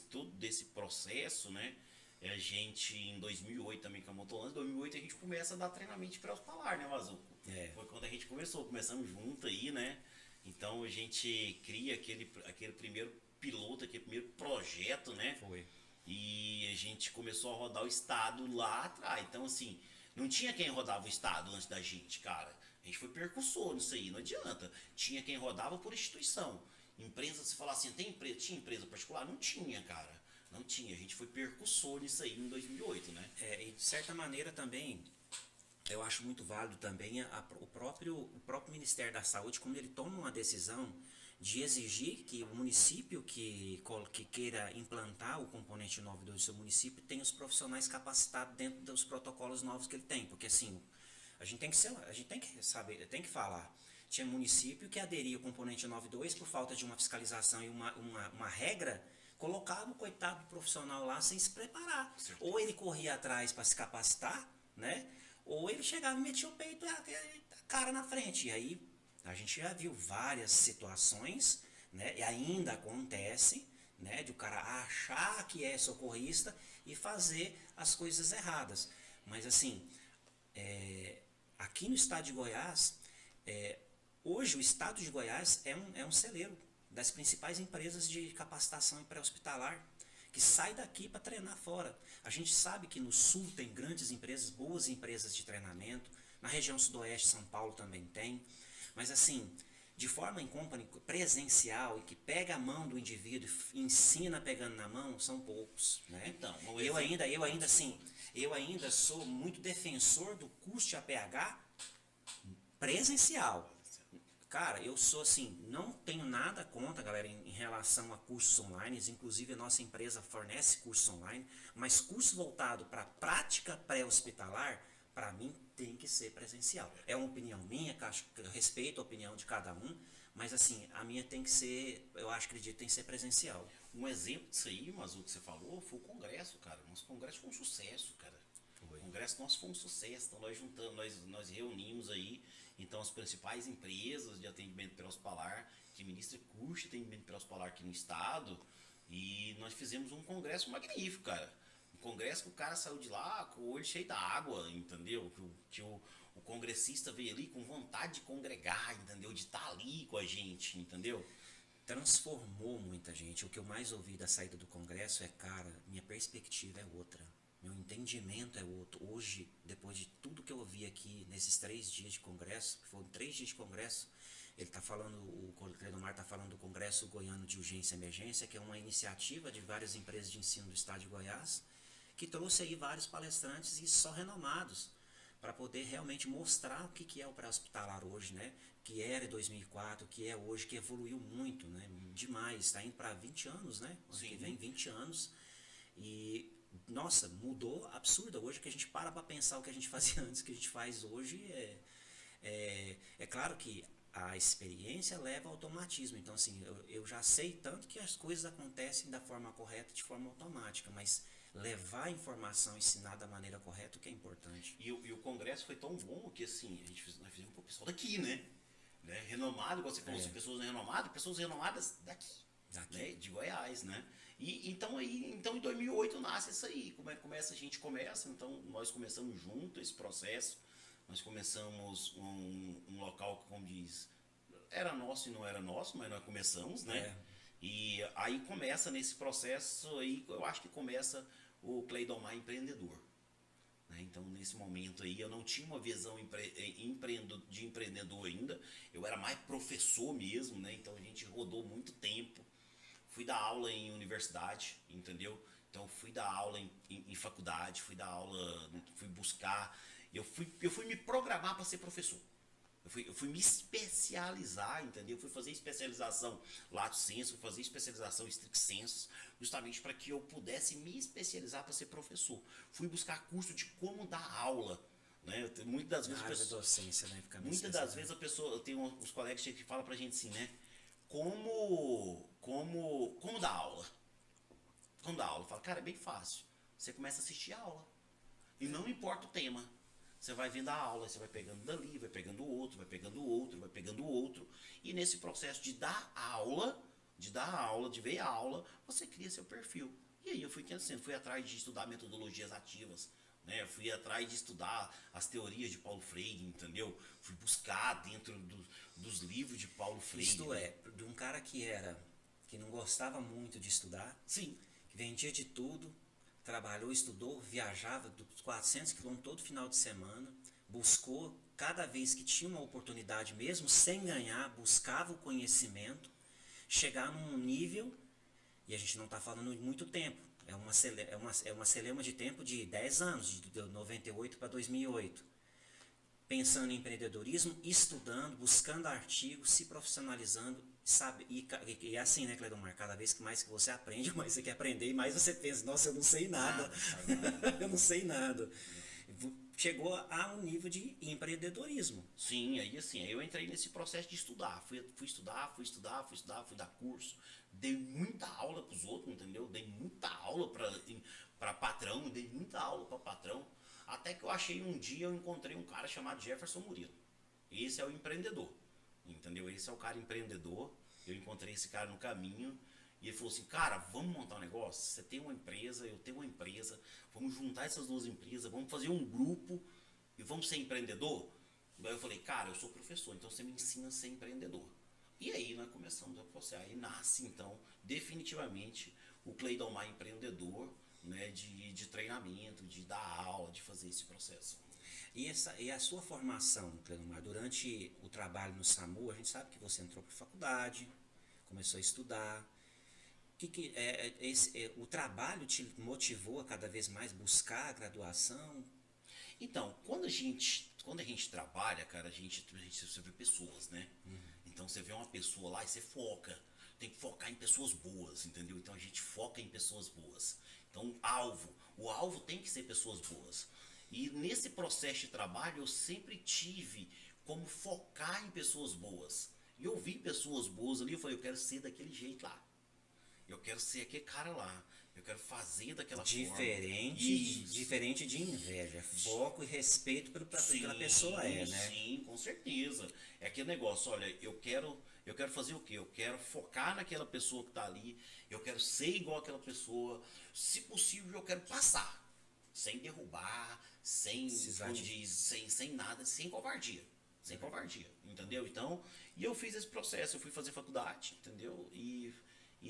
todo desse processo, né, a gente em 2008 também com a Motolância, em 2008 a gente começa a dar treinamento para hospitalar, né, Mazuco? Foi quando a gente começamos junto aí, né? Então a gente cria aquele primeiro piloto, aquele primeiro projeto, né? Foi. E a gente começou a rodar o estado lá atrás. Então, assim, não tinha quem rodava o estado antes da gente, cara. A gente foi percussor nisso aí, não adianta. Tinha quem rodava por instituição. Empresa, se falar assim, tinha empresa particular? Não tinha, cara. Não tinha. A gente foi percussor nisso aí em 2008, né? E de certa maneira também, eu acho muito válido também o próprio Ministério da Saúde, quando ele toma uma decisão de exigir que o município que queira implantar o componente 9.2 do seu município tenha os profissionais capacitados dentro dos protocolos novos que ele tem, porque assim, a gente tem que saber, tem que falar. Tinha município que aderia ao componente 9.2 por falta de uma fiscalização e uma regra, colocava o coitado profissional lá sem se preparar. Ou ele corria atrás para se capacitar, né? Ou ele chegava e metia o peito e a cara na frente. E aí a gente já viu várias situações, né? E ainda acontece, né? De o cara achar que é socorrista e fazer as coisas erradas. Mas assim, aqui no estado de Goiás, hoje o estado de Goiás é um celeiro das principais empresas de capacitação pré-hospitalar, que sai daqui para treinar fora. A gente sabe que no sul tem grandes empresas, boas empresas de treinamento, na região sudoeste, São Paulo também tem, mas assim, de forma em company, presencial, e que pega a mão do indivíduo e ensina pegando na mão, são poucos, né? Então, eu ainda sou muito defensor do curso de APH presencial. Cara, eu sou assim, não tenho nada contra, galera, em relação a cursos online, inclusive a nossa empresa fornece cursos online, mas curso voltado para prática pré-hospitalar, para mim tem que ser presencial. É uma opinião minha, que eu respeito a opinião de cada um, mas assim, a minha tem que ser, eu acredito, tem que ser presencial. Um exemplo disso aí, mas o que você falou, foi o congresso, cara. Nosso congresso foi um sucesso, cara. Foi. O congresso nosso foi um sucesso. Então nós juntamos, nós reunimos aí, então, as principais empresas de atendimento pré-hospitalar, que ministra curso de atendimento pré-hospitalar aqui no estado, e nós fizemos um congresso magnífico, cara. Um congresso que o cara saiu de lá com o olho cheio d'água, entendeu? O congressista veio ali com vontade de congregar, entendeu? De estar ali com a gente, entendeu? Transformou muita gente. O que eu mais ouvi da saída do congresso é, cara, minha perspectiva é outra. Meu entendimento é outro. Hoje, depois de tudo que eu ouvi aqui nesses 3 dias de congresso, que foram 3 dias de congresso, ele está falando, o Cledomar está falando do Congresso Goiano de Urgência e Emergência, que é uma iniciativa de várias empresas de ensino do estado de Goiás, que trouxe aí vários palestrantes e só renomados, para poder realmente mostrar o que é o pré-hospitalar hoje, né? Que era em 2004, que é hoje, que evoluiu muito, né? Demais, está indo para 20 anos, né? Ano que vem, 20 anos. E, nossa, mudou absurda. Hoje que a gente para pensar o que a gente fazia antes, o que a gente faz hoje, é claro que a experiência leva ao automatismo. Então, assim, eu já sei tanto que as coisas acontecem da forma correta, de forma automática, mas levar a informação, ensinar da maneira correta, o que é importante. E o congresso foi tão bom que, assim, nós fizemos pro pessoal daqui, né? Renomado, igual você falou, pessoas renomadas daqui. Né? De Goiás, né? E então em 2008 nasce isso aí. A gente começa, então nós começamos junto esse processo. Nós começamos um local que, como diz, era nosso e não era nosso, mas nós começamos, né? E aí começa nesse processo aí, eu acho que começa o Cleidomar empreendedor. Né? Então, nesse momento aí, eu não tinha uma visão de empreendedor ainda, eu era mais professor mesmo, né? Então a gente rodou muito tempo. Fui dar aula em universidade, entendeu? Então fui dar aula em faculdade, fui dar aula, fui buscar, eu fui me programar para ser professor. Eu fui me especializar, entendeu? Fui fazer especialização lato sensu, fui fazer especialização stricto sensu, justamente para que eu pudesse me especializar para ser professor. Fui buscar curso de como dar aula, né? Muitas das vezes docência, né? Muitas das vezes a pessoa, tem uns colegas que falam pra gente assim, né? Como dar aula? Como dar aula? Fala, cara, é bem fácil. Você começa a assistir a aula. E não importa o tema. Você vai vendo a aula, você vai pegando dali, vai pegando outro, vai pegando outro, vai pegando outro. E nesse processo de dar aula, de ver a aula, você cria seu perfil. E aí eu fui crescendo, fui atrás de estudar metodologias ativas. Né? Fui atrás de estudar as teorias de Paulo Freire, entendeu? Fui buscar dentro dos livros de Paulo Freire. Isto é, de um cara que não gostava muito de estudar, sim, que vendia de tudo, trabalhou, estudou, viajava dos 400 quilômetros todo final de semana, buscou, cada vez que tinha uma oportunidade, mesmo sem ganhar, buscava o conhecimento, chegar num nível, e a gente não está falando de muito tempo, é uma celeuma de tempo de 10 anos, de 98 para 2008. Pensando em empreendedorismo, estudando, buscando artigos, se profissionalizando, sabe? E assim, né, Cledomar? Cada vez que mais que você aprende, mais você quer aprender e mais você pensa, nossa, eu não sei nada. Eu não sei nada. Chegou a um nível de empreendedorismo. Sim, aí assim, eu entrei nesse processo de estudar. Fui estudar, fui dar curso. Dei muita aula pros outros, entendeu? Dei muita aula para patrão, dei muita aula para patrão. Até que eu achei um dia, eu encontrei um cara chamado Jefferson Murilo. Esse é o empreendedor, entendeu? Esse é o cara empreendedor. Eu encontrei esse cara no caminho e ele falou assim, cara, vamos montar um negócio? Você tem uma empresa, eu tenho uma empresa, vamos juntar essas duas empresas, vamos fazer um grupo e vamos ser empreendedor? Daí eu falei, cara, eu sou professor, então você me ensina a ser empreendedor. E aí nós começamos a processo. Aí nasce, então, definitivamente, o Cleidomar empreendedor, né, de treinamento, de dar aula, de fazer esse processo. E a sua formação, Cledomar, durante o trabalho no SAMU, a gente sabe que você entrou para a faculdade, começou a estudar. O trabalho te motivou a cada vez mais buscar a graduação? Então, quando a gente trabalha, cara, você vê pessoas, né? Então você vê uma pessoa lá e você foca. Tem que focar em pessoas boas, entendeu? Então a gente foca em pessoas boas. Então, o alvo tem que ser pessoas boas. E nesse processo de trabalho eu sempre tive como focar em pessoas boas. E eu vi pessoas boas ali, eu falei, eu quero ser daquele jeito lá. Eu quero ser aquele cara lá. Eu quero fazer daquela forma. Diferente de inveja. Foco e respeito pela pessoa né? Sim, com certeza. É aquele negócio, olha, eu quero fazer o quê? Eu quero focar naquela pessoa que tá ali. Eu quero ser igual àquela pessoa. Se possível, eu quero passar. Sem derrubar, sem nada, sem covardia. Sem covardia, entendeu? Então, e eu fiz esse processo. Eu fui fazer faculdade, entendeu? E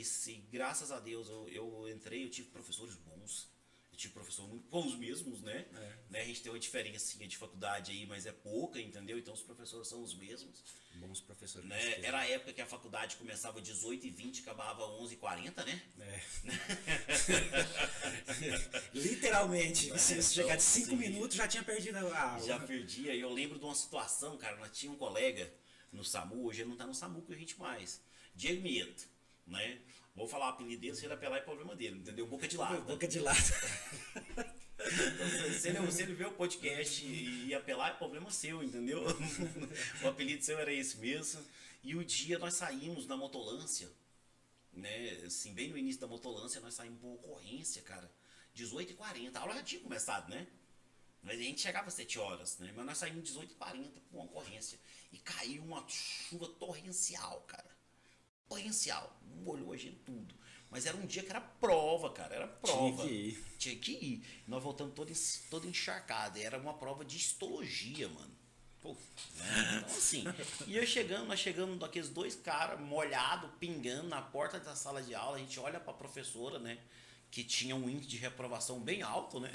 se, graças a Deus, eu entrei, eu tive professores bons. Eu tive professores muito bons mesmos, né? A gente tem uma diferencinha de faculdade aí, mas é pouca, entendeu? Então os professores são os mesmos. Bons professores. Né? Era a época que a faculdade começava 18h20 e acabava 11h40, né? Literalmente. Se você chegar de 5 minutos, já tinha perdido a aula. Já perdia. Eu lembro de uma situação, cara, nós tinha um colega no SAMU, hoje ele não tá no SAMU com a gente mais. Diego Mieto. Né? Vou falar o apelido dele, se ele apelar é problema dele, entendeu? Boca de lado. Boca de lado. Então, se ele ver o podcast e apelar é problema seu, entendeu? O apelido seu era esse mesmo. E o dia nós saímos na motolância, né? Assim, bem no início da motolância, nós saímos por ocorrência, cara. 18h40. A aula já tinha começado, né? Mas a gente chegava às 7 horas, né? Mas nós saímos 18h40 por uma ocorrência. E caiu uma chuva torrencial, cara. Torrencial, molhou a gente tudo. Mas era um dia que era prova, cara, era prova. Tinha que ir. Nós voltamos todo encharcado. Era uma prova de histologia, mano. Pô, então assim, nós chegamos daqueles dois caras molhados, pingando na porta da sala de aula. A gente olha pra professora, né? Que tinha um índice de reprovação bem alto, né?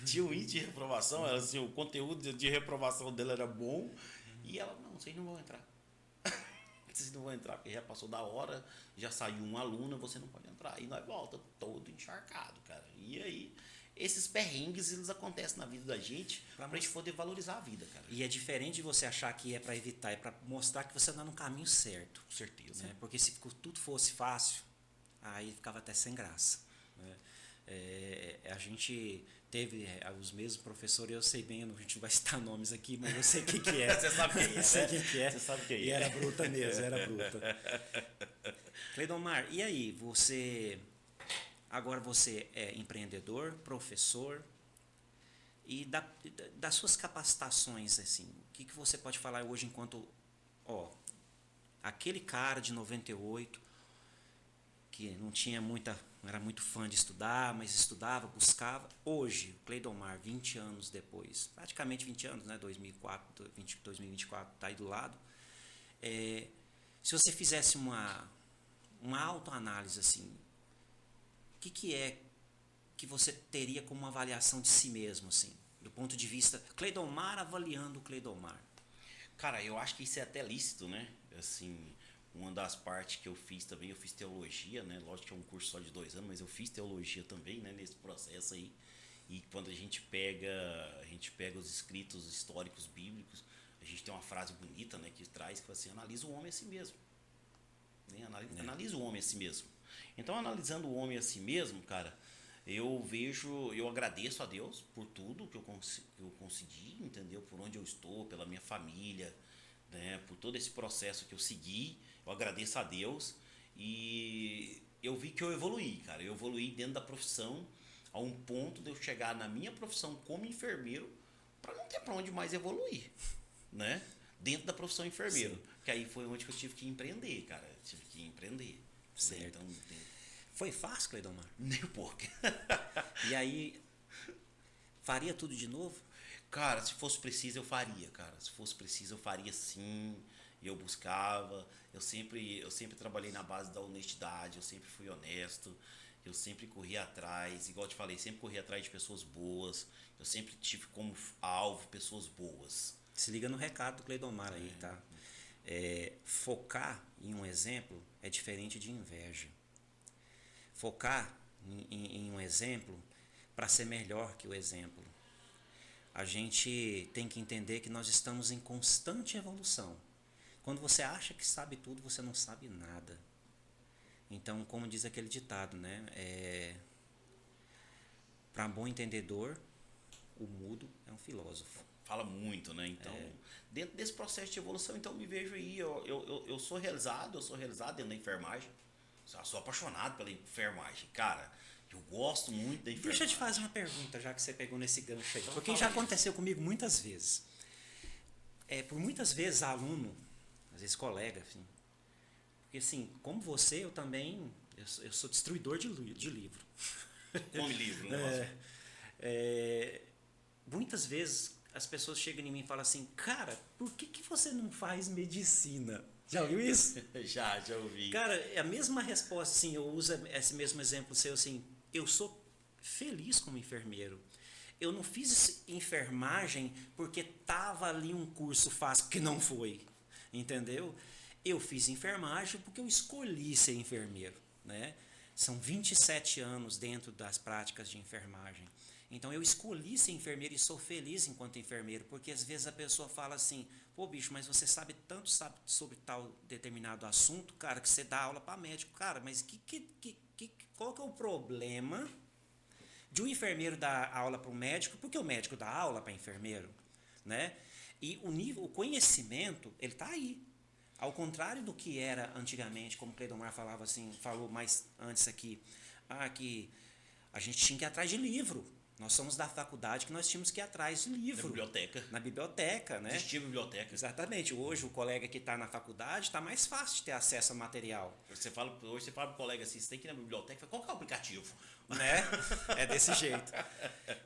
Tinha um índice de reprovação, assim, o conteúdo de reprovação dela era bom. E ela, não, vocês não vão entrar. Vocês não vão entrar porque já passou da hora, já saiu uma aluna, você não pode entrar. E nós volta todo encharcado, cara. E aí, esses perrengues, eles acontecem na vida da gente pra gente poder valorizar a vida, cara. E é diferente de você achar que é pra evitar, é pra mostrar que você anda no caminho certo. Com certeza. Né? Porque se tudo fosse fácil, aí ficava até sem graça. Né? A gente teve os mesmos professores, eu sei bem, a gente não vai citar nomes aqui, mas eu sei o que é. Você sabe quem é. Eu sei quem é. Você sabe quem é. E era bruta mesmo, era bruta. Cleidomar, e aí, agora você é empreendedor, professor, e das suas capacitações, assim, o que você pode falar hoje enquanto, aquele cara de 98, que não era muito fã de estudar, mas estudava, buscava. Hoje, o Cleidomar, 20 anos depois, praticamente 20 anos, né? 2024 está aí do lado. Se você fizesse uma autoanálise, assim, o que é que você teria como uma avaliação de si mesmo, assim, do ponto de vista Cleidomar avaliando o Cleidomar? Cara, eu acho que isso é até lícito, né? Assim, uma das partes que eu fiz também, eu fiz teologia, né? Lógico que é um curso só de 2 anos, mas eu fiz teologia também, né? Nesse processo aí. E quando a gente pega os escritos históricos bíblicos, a gente tem uma frase bonita, né? Que traz que assim, analisa o homem a si mesmo. Né? Analisa o homem a si mesmo. Então, analisando o homem a si mesmo, cara, eu agradeço a Deus por tudo que eu consegui, entendeu? Por onde eu estou, pela minha família, né? Por todo esse processo que eu segui. Eu agradeço a Deus e eu vi que eu evoluí, cara. Eu evoluí dentro da profissão a um ponto de eu chegar na minha profissão como enfermeiro para não ter para onde mais evoluir, né? Dentro da profissão enfermeiro. Sim. Que aí foi onde que eu tive que empreender, cara. Eu tive que empreender. Certo. Então, foi fácil, Cleidomar? Nem um pouco. E aí, faria tudo de novo? Cara, se fosse preciso eu faria, cara. Se fosse preciso eu faria sim. Eu buscava. Eu sempre trabalhei na base da honestidade. Eu sempre fui honesto. Eu sempre corri atrás, igual eu te falei, sempre corri atrás de pessoas boas. Eu sempre tive como alvo pessoas boas. Se liga no recado do Cleidomar aí, tá? Focar em um exemplo é diferente de inveja. Focar em um exemplo para ser melhor que o exemplo. A gente tem que entender que nós estamos em constante evolução. Quando você acha que sabe tudo, você não sabe nada. Então, como diz aquele ditado, né? Para bom entendedor, o mudo é um filósofo. Fala muito, né? Então, dentro desse processo de evolução, então me vejo aí, eu sou realizado dentro da enfermagem. Sou apaixonado pela enfermagem. Cara, eu gosto muito da enfermagem. Deixa eu te fazer uma pergunta, já que você pegou nesse gancho aí. Porque já aconteceu comigo muitas vezes. Por muitas vezes, aluno, às vezes colega, assim. Porque assim, como você, eu também, eu sou destruidor de livro. Come livro, Muitas vezes as pessoas chegam em mim e falam assim, cara, por que você não faz medicina? Já ouviu isso? Já ouvi. Cara, é a mesma resposta, assim, eu uso esse mesmo exemplo seu, assim, eu sou feliz como enfermeiro. Eu não fiz enfermagem porque tava ali um curso fácil, porque não foi, entendeu? Eu fiz enfermagem porque eu escolhi ser enfermeiro, né? São 27 anos dentro das práticas de enfermagem. Então eu escolhi ser enfermeiro e sou feliz enquanto enfermeiro, porque às vezes a pessoa fala assim, pô bicho, mas você sabe sobre tal determinado assunto, cara, que você dá aula para médico. Cara, mas qual que é o problema de um enfermeiro dar aula para um médico, porque o médico dá aula para enfermeiro, né? E o conhecimento, ele está aí. Ao contrário do que era antigamente, como o Cleidomar falou mais antes aqui, que a gente tinha que ir atrás de livro. Nós somos da faculdade que nós tínhamos que ir atrás de livro. Na biblioteca, né? Existia biblioteca. Exatamente. Hoje o colega que está na faculdade está mais fácil de ter acesso a material. Hoje você fala para o colega assim, você tem que ir na biblioteca, qual que é o aplicativo? Né? É desse jeito.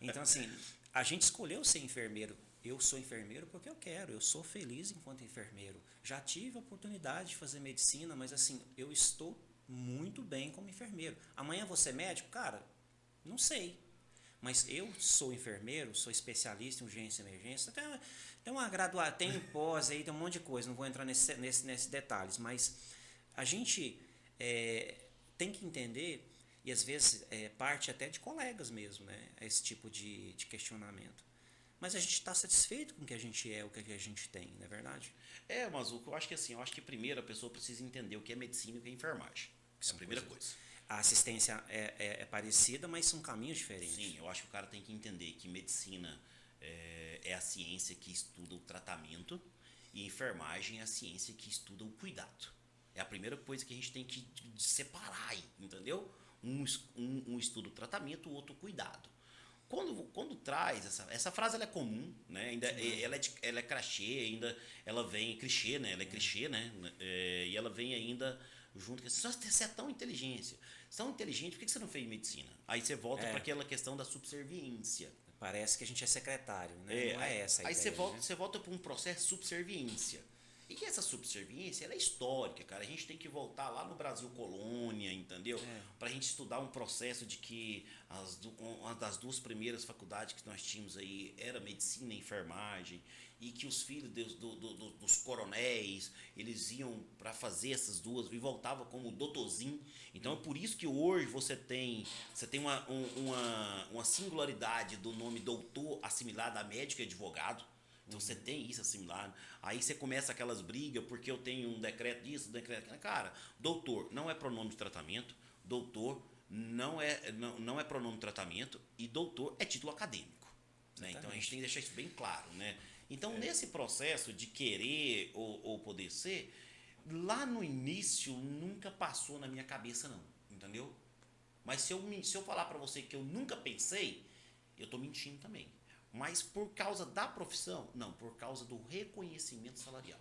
Então assim, a gente escolheu ser enfermeiro. Eu sou enfermeiro porque eu quero, eu sou feliz enquanto enfermeiro. Já tive a oportunidade de fazer medicina, mas assim, eu estou muito bem como enfermeiro. Amanhã vou ser médico? Cara, não sei. Mas eu sou enfermeiro, sou especialista em urgência e emergência, tem uma graduação, tem pós aí, tem um monte de coisa, não vou entrar nesses detalhes, mas a gente tem que entender, e às vezes parte até de colegas mesmo, né, esse tipo de questionamento. Mas a gente está satisfeito com o que a gente é, o que a gente tem, não é verdade? Mas eu acho que assim, primeiro a pessoa precisa entender o que é medicina e o que é enfermagem. Essa é a primeira coisa. A assistência é parecida, mas são caminhos diferentes. Sim, eu acho que o cara tem que entender que medicina é a ciência que estuda o tratamento e enfermagem é a ciência que estuda o cuidado. É a primeira coisa que a gente tem que separar aí, entendeu? Um estuda o tratamento, o outro o cuidado. Quando traz essa frase, ela é comum, né? Ainda ela é clichê, ainda ela vem clichê, né? Ela é clichê, né? E ela vem ainda junto com você é tão inteligente, por que você não fez medicina? Aí você volta para aquela questão da subserviência. Parece que a gente é secretário, né? Não é essa a aí ideia, você volta para um processo de subserviência. E essa subserviência, ela é histórica, cara. A gente tem que voltar lá no Brasil colônia, entendeu? Pra gente estudar um processo de que uma das duas primeiras faculdades que nós tínhamos aí era medicina e enfermagem, e que os filhos dos coronéis, eles iam para fazer essas duas e voltavam como doutorzinho. Então é por isso que hoje você tem uma singularidade do nome doutor assimilado a médico e advogado. Então você tem isso assimilado. Aí você começa aquelas brigas porque eu tenho um decreto disso, um decreto daquilo. Cara, doutor não é pronome de tratamento, doutor não é pronome de tratamento e doutor é título acadêmico. Né? Então a gente tem que deixar isso bem claro. Né? Então nesse processo de querer ou poder ser, lá no início nunca passou na minha cabeça não, entendeu? Mas se eu falar para você que eu nunca pensei, eu estou mentindo também. Mas por causa da profissão? Não, por causa do reconhecimento salarial.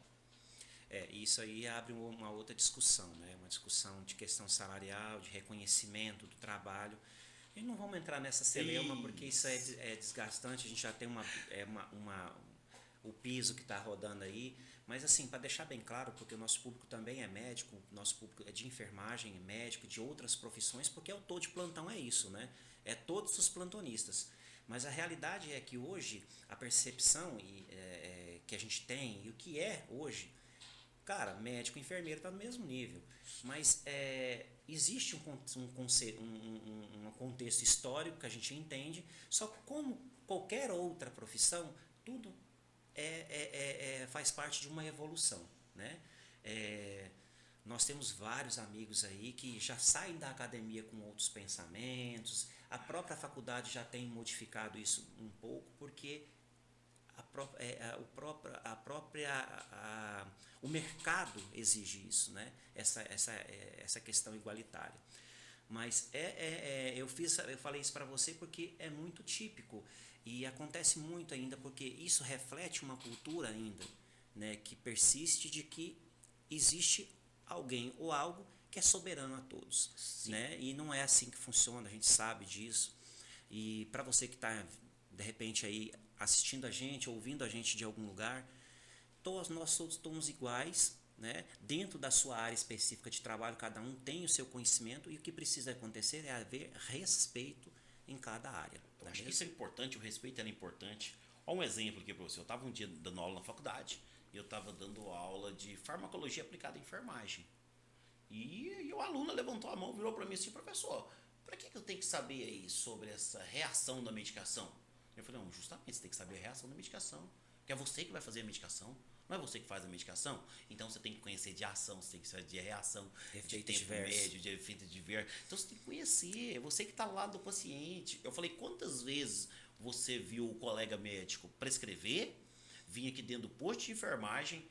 Isso aí abre uma outra discussão, né? Uma discussão de questão salarial, de reconhecimento do trabalho. E não vamos entrar nessa celeuma, porque isso é desgastante, a gente já tem o piso que está rodando aí, Mas assim, para deixar bem claro, porque o nosso público também é médico, nosso público é de enfermagem, é médico, de outras profissões, porque o tô de plantão é isso, né? É todos os plantonistas. Mas a realidade é que hoje a percepção que a gente tem e o que é hoje, cara, médico e enfermeiro está no mesmo nível. Mas existe um contexto histórico que a gente entende, só que como qualquer outra profissão, tudo faz parte de uma evolução, né? Nós temos vários amigos aí que já saem da academia com outros pensamentos, a própria faculdade já tem modificado isso um pouco, porque o mercado exige isso, né? Essa questão igualitária. Mas eu falei isso para você porque é muito típico e acontece muito ainda, porque isso reflete uma cultura ainda, né, que persiste de que existe alguém ou algo que é soberano a todos, né? E não é assim que funciona, a gente sabe disso. E para você que está de repente aí assistindo a gente, ouvindo a gente de algum lugar, nós todos somos iguais, né? Dentro da sua área específica de trabalho, cada um tem o seu conhecimento e o que precisa acontecer é haver respeito em cada área. Eu acho que isso é importante, o respeito é importante. Olha um exemplo aqui para você. Eu estava um dia dando aula na faculdade e eu estava dando aula de farmacologia aplicada em enfermagem. E o aluno levantou a mão, virou para mim assim: professor, para que eu tenho que saber aí sobre essa reação da medicação? Eu falei: não, justamente, você tem que saber a reação da medicação, porque é você que vai fazer a medicação, não é você que faz a medicação. Então você tem que conhecer de ação, você tem que saber de reação, de tempo médio, de efeito diverso. Então você tem que conhecer, é você que está lá do paciente. Eu falei: quantas vezes você viu o colega médico prescrever, vir aqui dentro do posto de enfermagem,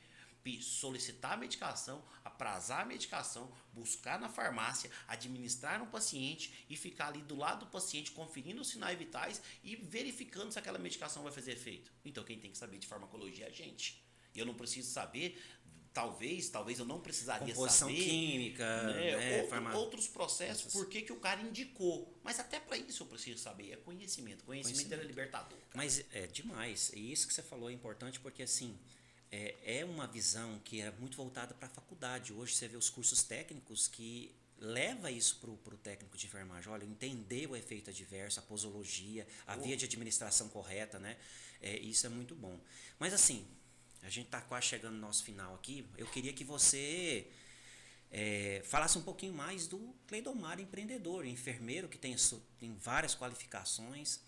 solicitar a medicação, aprazar a medicação, buscar na farmácia, administrar no paciente e ficar ali do lado do paciente conferindo os sinais vitais e verificando se aquela medicação vai fazer efeito. Então quem tem que saber de farmacologia é a gente. Eu não preciso saber, talvez eu não precisaria composição saber química, né, outros processos, por que o cara indicou. Mas até para isso eu preciso saber, é conhecimento. Conhecimento é libertador. Cara. Mas é demais, e isso que você falou é importante porque assim, é uma visão que é muito voltada para a faculdade. Hoje você vê os cursos técnicos que leva isso para o técnico de enfermagem. Olha, entender o efeito adverso, a posologia, a via de administração correta, né? Isso é muito bom. Mas assim, a gente está quase chegando no nosso final aqui. Eu queria que você falasse um pouquinho mais do Cleidomar empreendedor, enfermeiro que tem várias qualificações.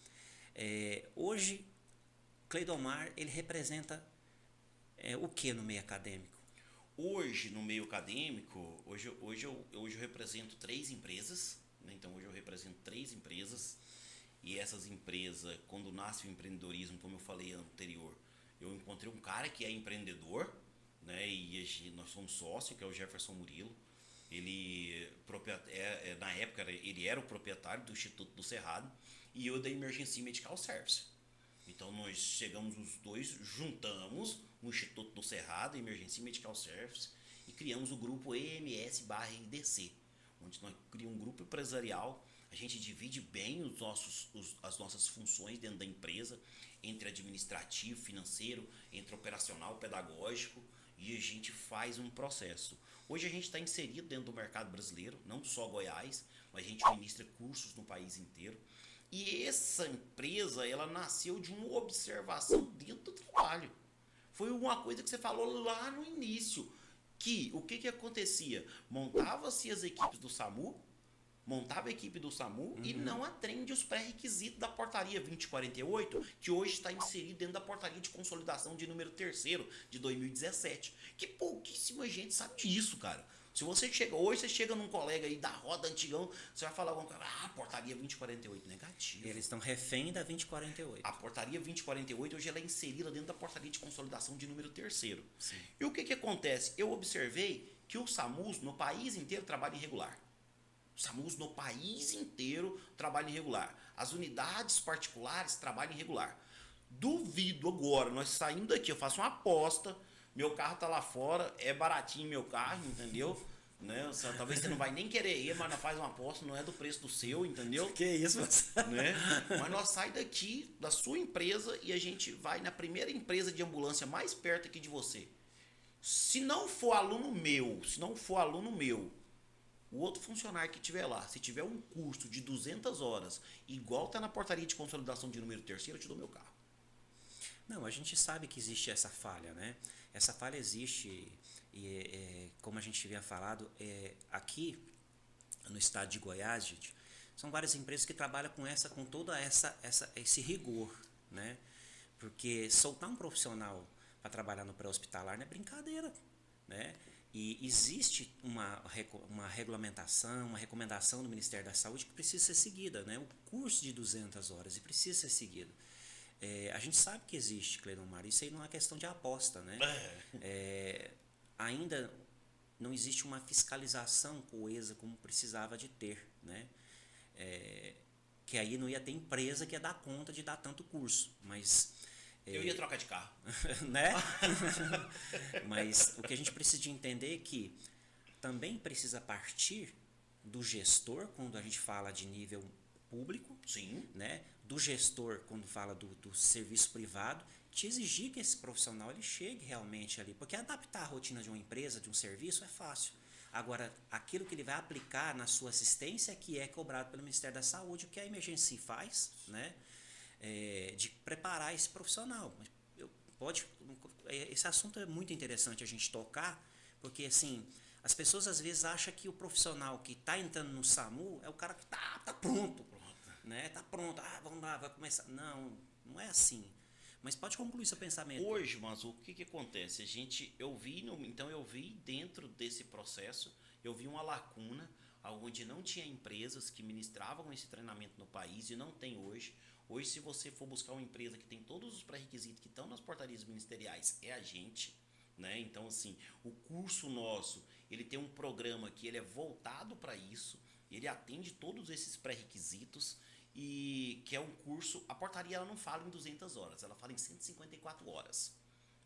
Hoje, Cleidomar, ele representa o que no meio acadêmico? Hoje, no meio acadêmico, hoje eu represento 3 empresas, né? Então hoje eu represento 3 empresas, e essas empresas, quando nasce o empreendedorismo, como eu falei anterior, eu encontrei um cara que é empreendedor, né? E nós somos sócios, que é o Jefferson Murilo. Ele, na época, ele era o proprietário do Instituto do Cerrado e eu da Emergency Medical Service. Então nós chegamos os dois, juntamos o Instituto do Cerrado, Emergency Medical Service, e criamos o grupo EMS/IDC, onde nós criamos um grupo empresarial. A gente divide bem as nossas funções dentro da empresa, entre administrativo, financeiro, entre operacional, pedagógico, e a gente faz um processo. Hoje a gente está inserido dentro do mercado brasileiro, não só Goiás, mas a gente ministra cursos no país inteiro. E essa empresa, ela nasceu de uma observação dentro do trabalho. Foi uma coisa que você falou lá no início, que o que acontecia? Montava-se as equipes do SAMU, montava a equipe do SAMU e não atende os pré-requisitos da portaria 2048, que hoje está inserido dentro da portaria de consolidação de número 3º de 2017. Que pouquíssima gente sabe disso, cara. Se você hoje você chega num colega aí da roda antigão, você vai falar alguma coisa, portaria 2048, negativo. Eles estão refém da 2048. A portaria 2048 hoje ela é inserida dentro da portaria de consolidação de número 3º. Sim. E o que acontece? Eu observei que o SAMUS no país inteiro trabalha irregular. O SAMUS no país inteiro trabalha irregular. As unidades particulares trabalham irregular. Duvido agora, nós saindo daqui, eu faço uma aposta, meu carro tá lá fora, é baratinho meu carro, entendeu? Né? Talvez você não vai nem querer ir, mas nós faz uma aposta, não é do preço do seu, entendeu? Que isso, né? Mas nós sai daqui, da sua empresa, e a gente vai na primeira empresa de ambulância mais perto aqui de você. Se não for aluno meu, o outro funcionário que tiver lá, se tiver um curso de 200 horas, igual tá na portaria de consolidação de número terceiro, eu te dou meu carro. Não, a gente sabe que existe essa falha, né? Essa falha existe e, como a gente havia falado, aqui no estado de Goiás, gente, são várias empresas que trabalham com toda esse rigor, né? Porque soltar um profissional para trabalhar no pré-hospitalar não é brincadeira, né? E existe uma regulamentação, uma recomendação do Ministério da Saúde que precisa ser seguida, né? O curso de 200 horas e precisa ser seguido. A gente sabe que existe, Cleidomar, isso aí não é questão de aposta, né? Ainda não existe uma fiscalização coesa como precisava de ter, né? Que aí não ia ter empresa que ia dar conta de dar tanto curso, mas... Eu ia trocar de carro. Né? Mas o que a gente precisa de entender é que também precisa partir do gestor, quando a gente fala de nível público, Sim. né? Do gestor, quando fala do serviço privado, te exigir que esse profissional ele chegue realmente ali. Porque adaptar a rotina de uma empresa, de um serviço, é fácil. Agora, aquilo que ele vai aplicar na sua assistência é que é cobrado pelo Ministério da Saúde, o que a Emergência faz, né? De preparar esse profissional. Esse assunto é muito interessante a gente tocar, porque assim, as pessoas às vezes acham que o profissional que está entrando no SAMU é o cara que tá pronto, né? Tá pronto, vamos lá, vai começar. Não, não é assim. Mas pode concluir seu pensamento. Hoje, mas o que acontece? Eu vi dentro desse processo, eu vi uma lacuna onde não tinha empresas que ministravam esse treinamento no país e não tem hoje. Hoje, se você for buscar uma empresa que tem todos os pré-requisitos que estão nas portarias ministeriais, é a gente, né? Então, assim, o curso nosso, ele tem um programa que ele é voltado para isso, ele atende todos esses pré-requisitos e que é um curso, a portaria ela não fala em 200 horas, ela fala em 154 horas,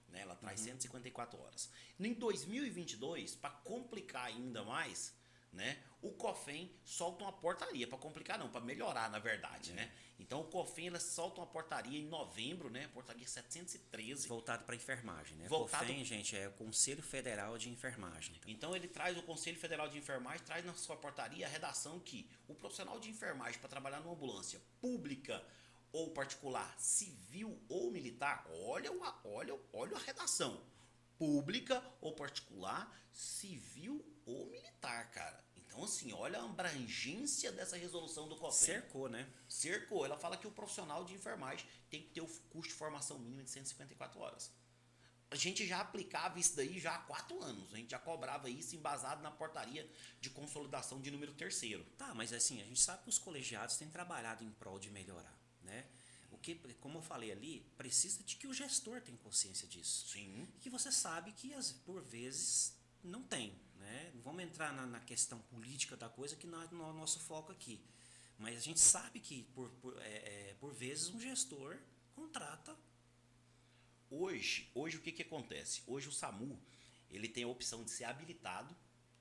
né? Ela traz 154 horas. Em 2022, para complicar ainda mais, né? O COFEM solta uma portaria, para complicar não, para melhorar na verdade, né? Então o COFEM ela solta uma portaria em novembro, né? Portaria 713. Voltado para enfermagem, né? COFEM, gente, é o Conselho Federal de Enfermagem. Então ele traz o Conselho Federal de Enfermagem, traz na sua portaria a redação que o profissional de enfermagem para trabalhar numa ambulância pública ou particular, civil ou militar, olha a redação. Pública ou particular, civil ou militar, cara. Então, assim, olha a abrangência dessa resolução do COFEM. Cercou, né? Cercou. Ela fala que o profissional de enfermagem tem que ter o custo de formação mínimo de 154 horas. A gente já aplicava isso daí já há 4 anos. A gente já cobrava isso embasado na portaria de consolidação de número terceiro. Tá, mas assim, a gente sabe que os colegiados têm trabalhado em prol de melhorar, né? O que, como eu falei ali, precisa de que o gestor tenha consciência disso. Sim. E que você sabe que, por vezes, não tem, né? Não vamos entrar na questão política da coisa, que não é o nosso foco aqui. Mas a gente sabe que, por vezes, um gestor contrata. Hoje o que acontece? Hoje o SAMU, ele tem a opção de ser habilitado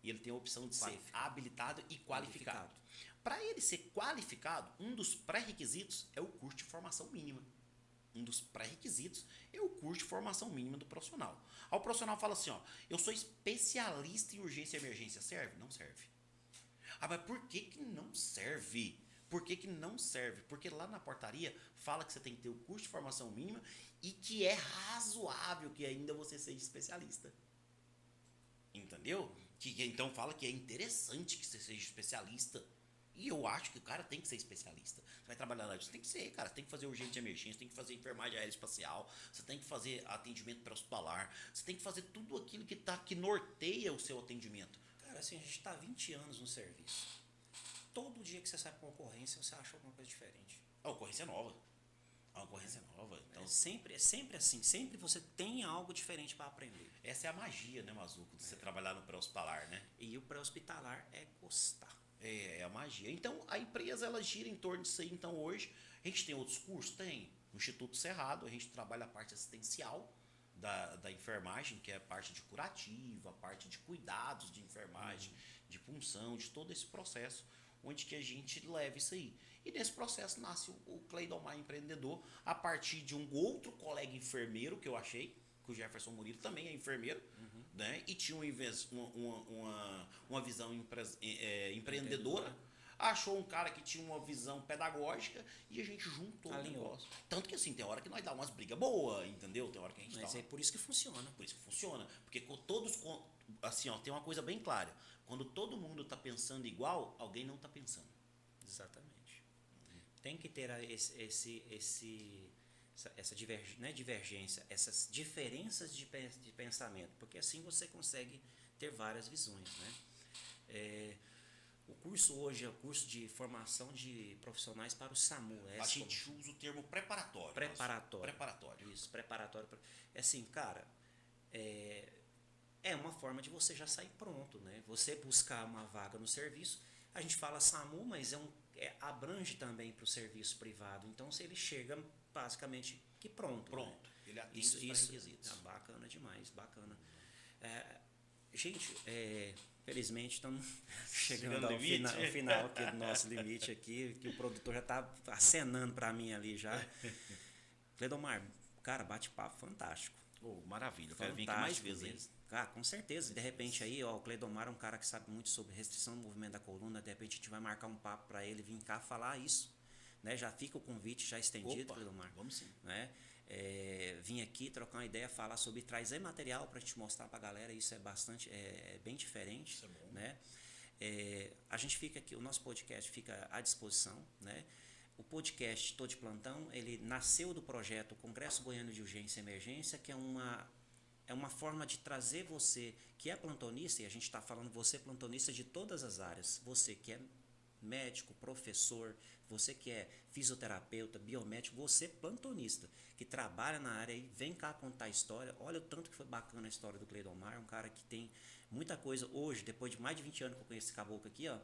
e ele tem a opção de ser habilitado e qualificado. Para ele ser qualificado, um dos pré-requisitos é o curso de formação mínima. Um dos pré-requisitos é o curso de formação mínima do profissional. Aí o profissional fala assim, ó, eu sou especialista em urgência e emergência. Serve? Não serve. Mas por que não serve? Por que não serve? Porque lá na portaria fala que você tem que ter o curso de formação mínima e que é razoável que ainda você seja especialista. Entendeu? Então fala que é interessante que você seja especialista. E eu acho que o cara tem que ser especialista. Você vai trabalhar lá, você tem que ser, cara. Você tem que fazer urgência e emergência, tem que fazer enfermagem aeroespacial, você tem que fazer atendimento pré-hospitalar, você tem que fazer tudo aquilo que norteia o seu atendimento. Cara, assim, a gente está há 20 anos no serviço. Todo dia que você sai para uma ocorrência, você acha alguma coisa diferente. A ocorrência é nova. A ocorrência é nova. Então, é sempre assim. Sempre você tem algo diferente para aprender. Essa é a magia, né, Mazuco, de você trabalhar no pré-hospitalar, né? E o pré-hospitalar é gostar. É a magia. Então, a empresa, ela gira em torno disso aí. Então, hoje, a gente tem outros cursos? Tem. No Instituto Cerrado, a gente trabalha a parte assistencial da enfermagem, que é a parte de curativa, a parte de cuidados de enfermagem, de punção, de todo esse processo, onde que a gente leva isso aí. E nesse processo nasce o Cleidomar Empreendedor, a partir de um outro colega enfermeiro que eu achei, que o Jefferson Murilo também é enfermeiro, né? E tinha uma visão empreendedora. Achou um cara que tinha uma visão pedagógica e a gente juntou o Alinhou. negócio. Tanto que assim, tem hora que nós dá umas brigas boas, entendeu? Tem hora que a gente Mas dá é por isso que funciona. por isso que funciona. Porque assim, ó, tem uma coisa bem clara. Quando todo mundo tá pensando igual, alguém não tá pensando. Exatamente. Tem que ter essa divergência, essas diferenças de pensamento, porque assim você consegue ter várias visões, né? O curso hoje é o curso de formação de profissionais para o SAMU. A gente usa o termo preparatório. Preparatório. Isso, preparatório. É assim, cara, é uma forma de você já sair pronto, né? Você buscar uma vaga no serviço, a gente fala SAMU, mas abrange também para o serviço privado. Então, se ele chega basicamente que pronto. Pronto. Né? Ele atende os pré-requisitos. Bacana demais, bacana. Gente, felizmente estamos chegando ao final aqui do nosso limite aqui, que o produtor já está acenando para mim ali já. Cleidomar, cara, bate-papo fantástico. Maravilha, eu quero vir aqui mais vezes aí. Cara, com certeza. De repente aí, ó, o Cleidomar é um cara que sabe muito sobre restrição do movimento da coluna. De repente a gente vai marcar um papo para ele vir cá falar isso. Né? Já fica o convite já estendido, Cleidomar. Vamos sim. Né? Vim aqui trocar uma ideia, falar sobre trazer material para a gente mostrar para a galera. Isso é bastante, bem diferente. Isso é bom. Né? A gente fica aqui, o nosso podcast fica à disposição, né? O podcast Tô de Plantão, ele nasceu do projeto Congresso Goiano de Urgência e Emergência, que é uma forma de trazer você que é plantonista, e a gente está falando você plantonista de todas as áreas, você que é médico, professor, você que é fisioterapeuta, biomédico, você plantonista, que trabalha na área e vem cá contar a história. Olha o tanto que foi bacana a história do Cleidomar, um cara que tem muita coisa hoje, depois de mais de 20 anos que eu conheço esse caboclo aqui, ó.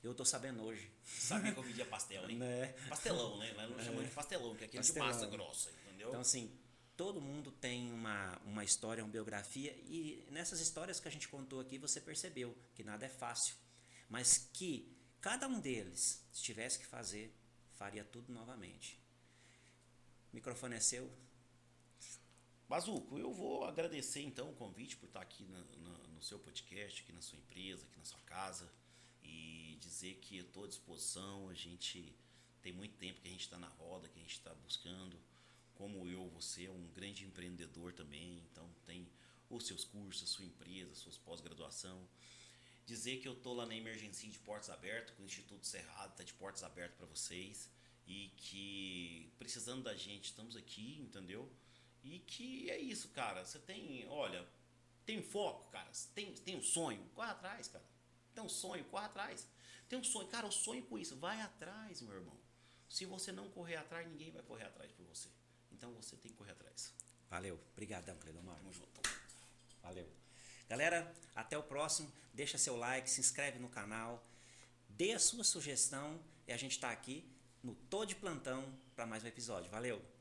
Eu tô sabendo hoje. Sabia que eu vendia pastel, hein? Né? Pastelão, né? Nós não chamamos de pastelão, que é aquele Pastelão. de massa grossa, entendeu? Então, assim, todo mundo tem uma história, uma biografia, e nessas histórias que a gente contou aqui, você percebeu que nada é fácil, mas que cada um deles, se tivesse que fazer, faria tudo novamente. O microfone é seu. Bazuco, eu vou agradecer então o convite por estar aqui no seu podcast, aqui na sua empresa, aqui na sua casa, e dizer que eu estou à disposição. A gente tem muito tempo que a gente está na roda, que a gente está buscando. Como eu, você é um grande empreendedor também, então tem os seus cursos, a sua empresa, suas pós-graduação. Dizer que eu estou lá na Emergência de portas abertas, com o Instituto Cerrado está de portas abertas para vocês, e que precisando da gente, estamos aqui, entendeu? E que é isso, cara. Você tem, olha, tem foco, cara. Tem um sonho, corre atrás, cara. Tem um sonho, corre atrás. Tem um sonho, cara, eu sonho com isso. Vai atrás, meu irmão. Se você não correr atrás, ninguém vai correr atrás por você. Então você tem que correr atrás. Valeu. Obrigadão, Cleidomar. Tamo junto. Valeu. Galera, até o próximo. Deixa seu like, se inscreve no canal, dê a sua sugestão e a gente está aqui no Tô de Plantão para mais um episódio. Valeu!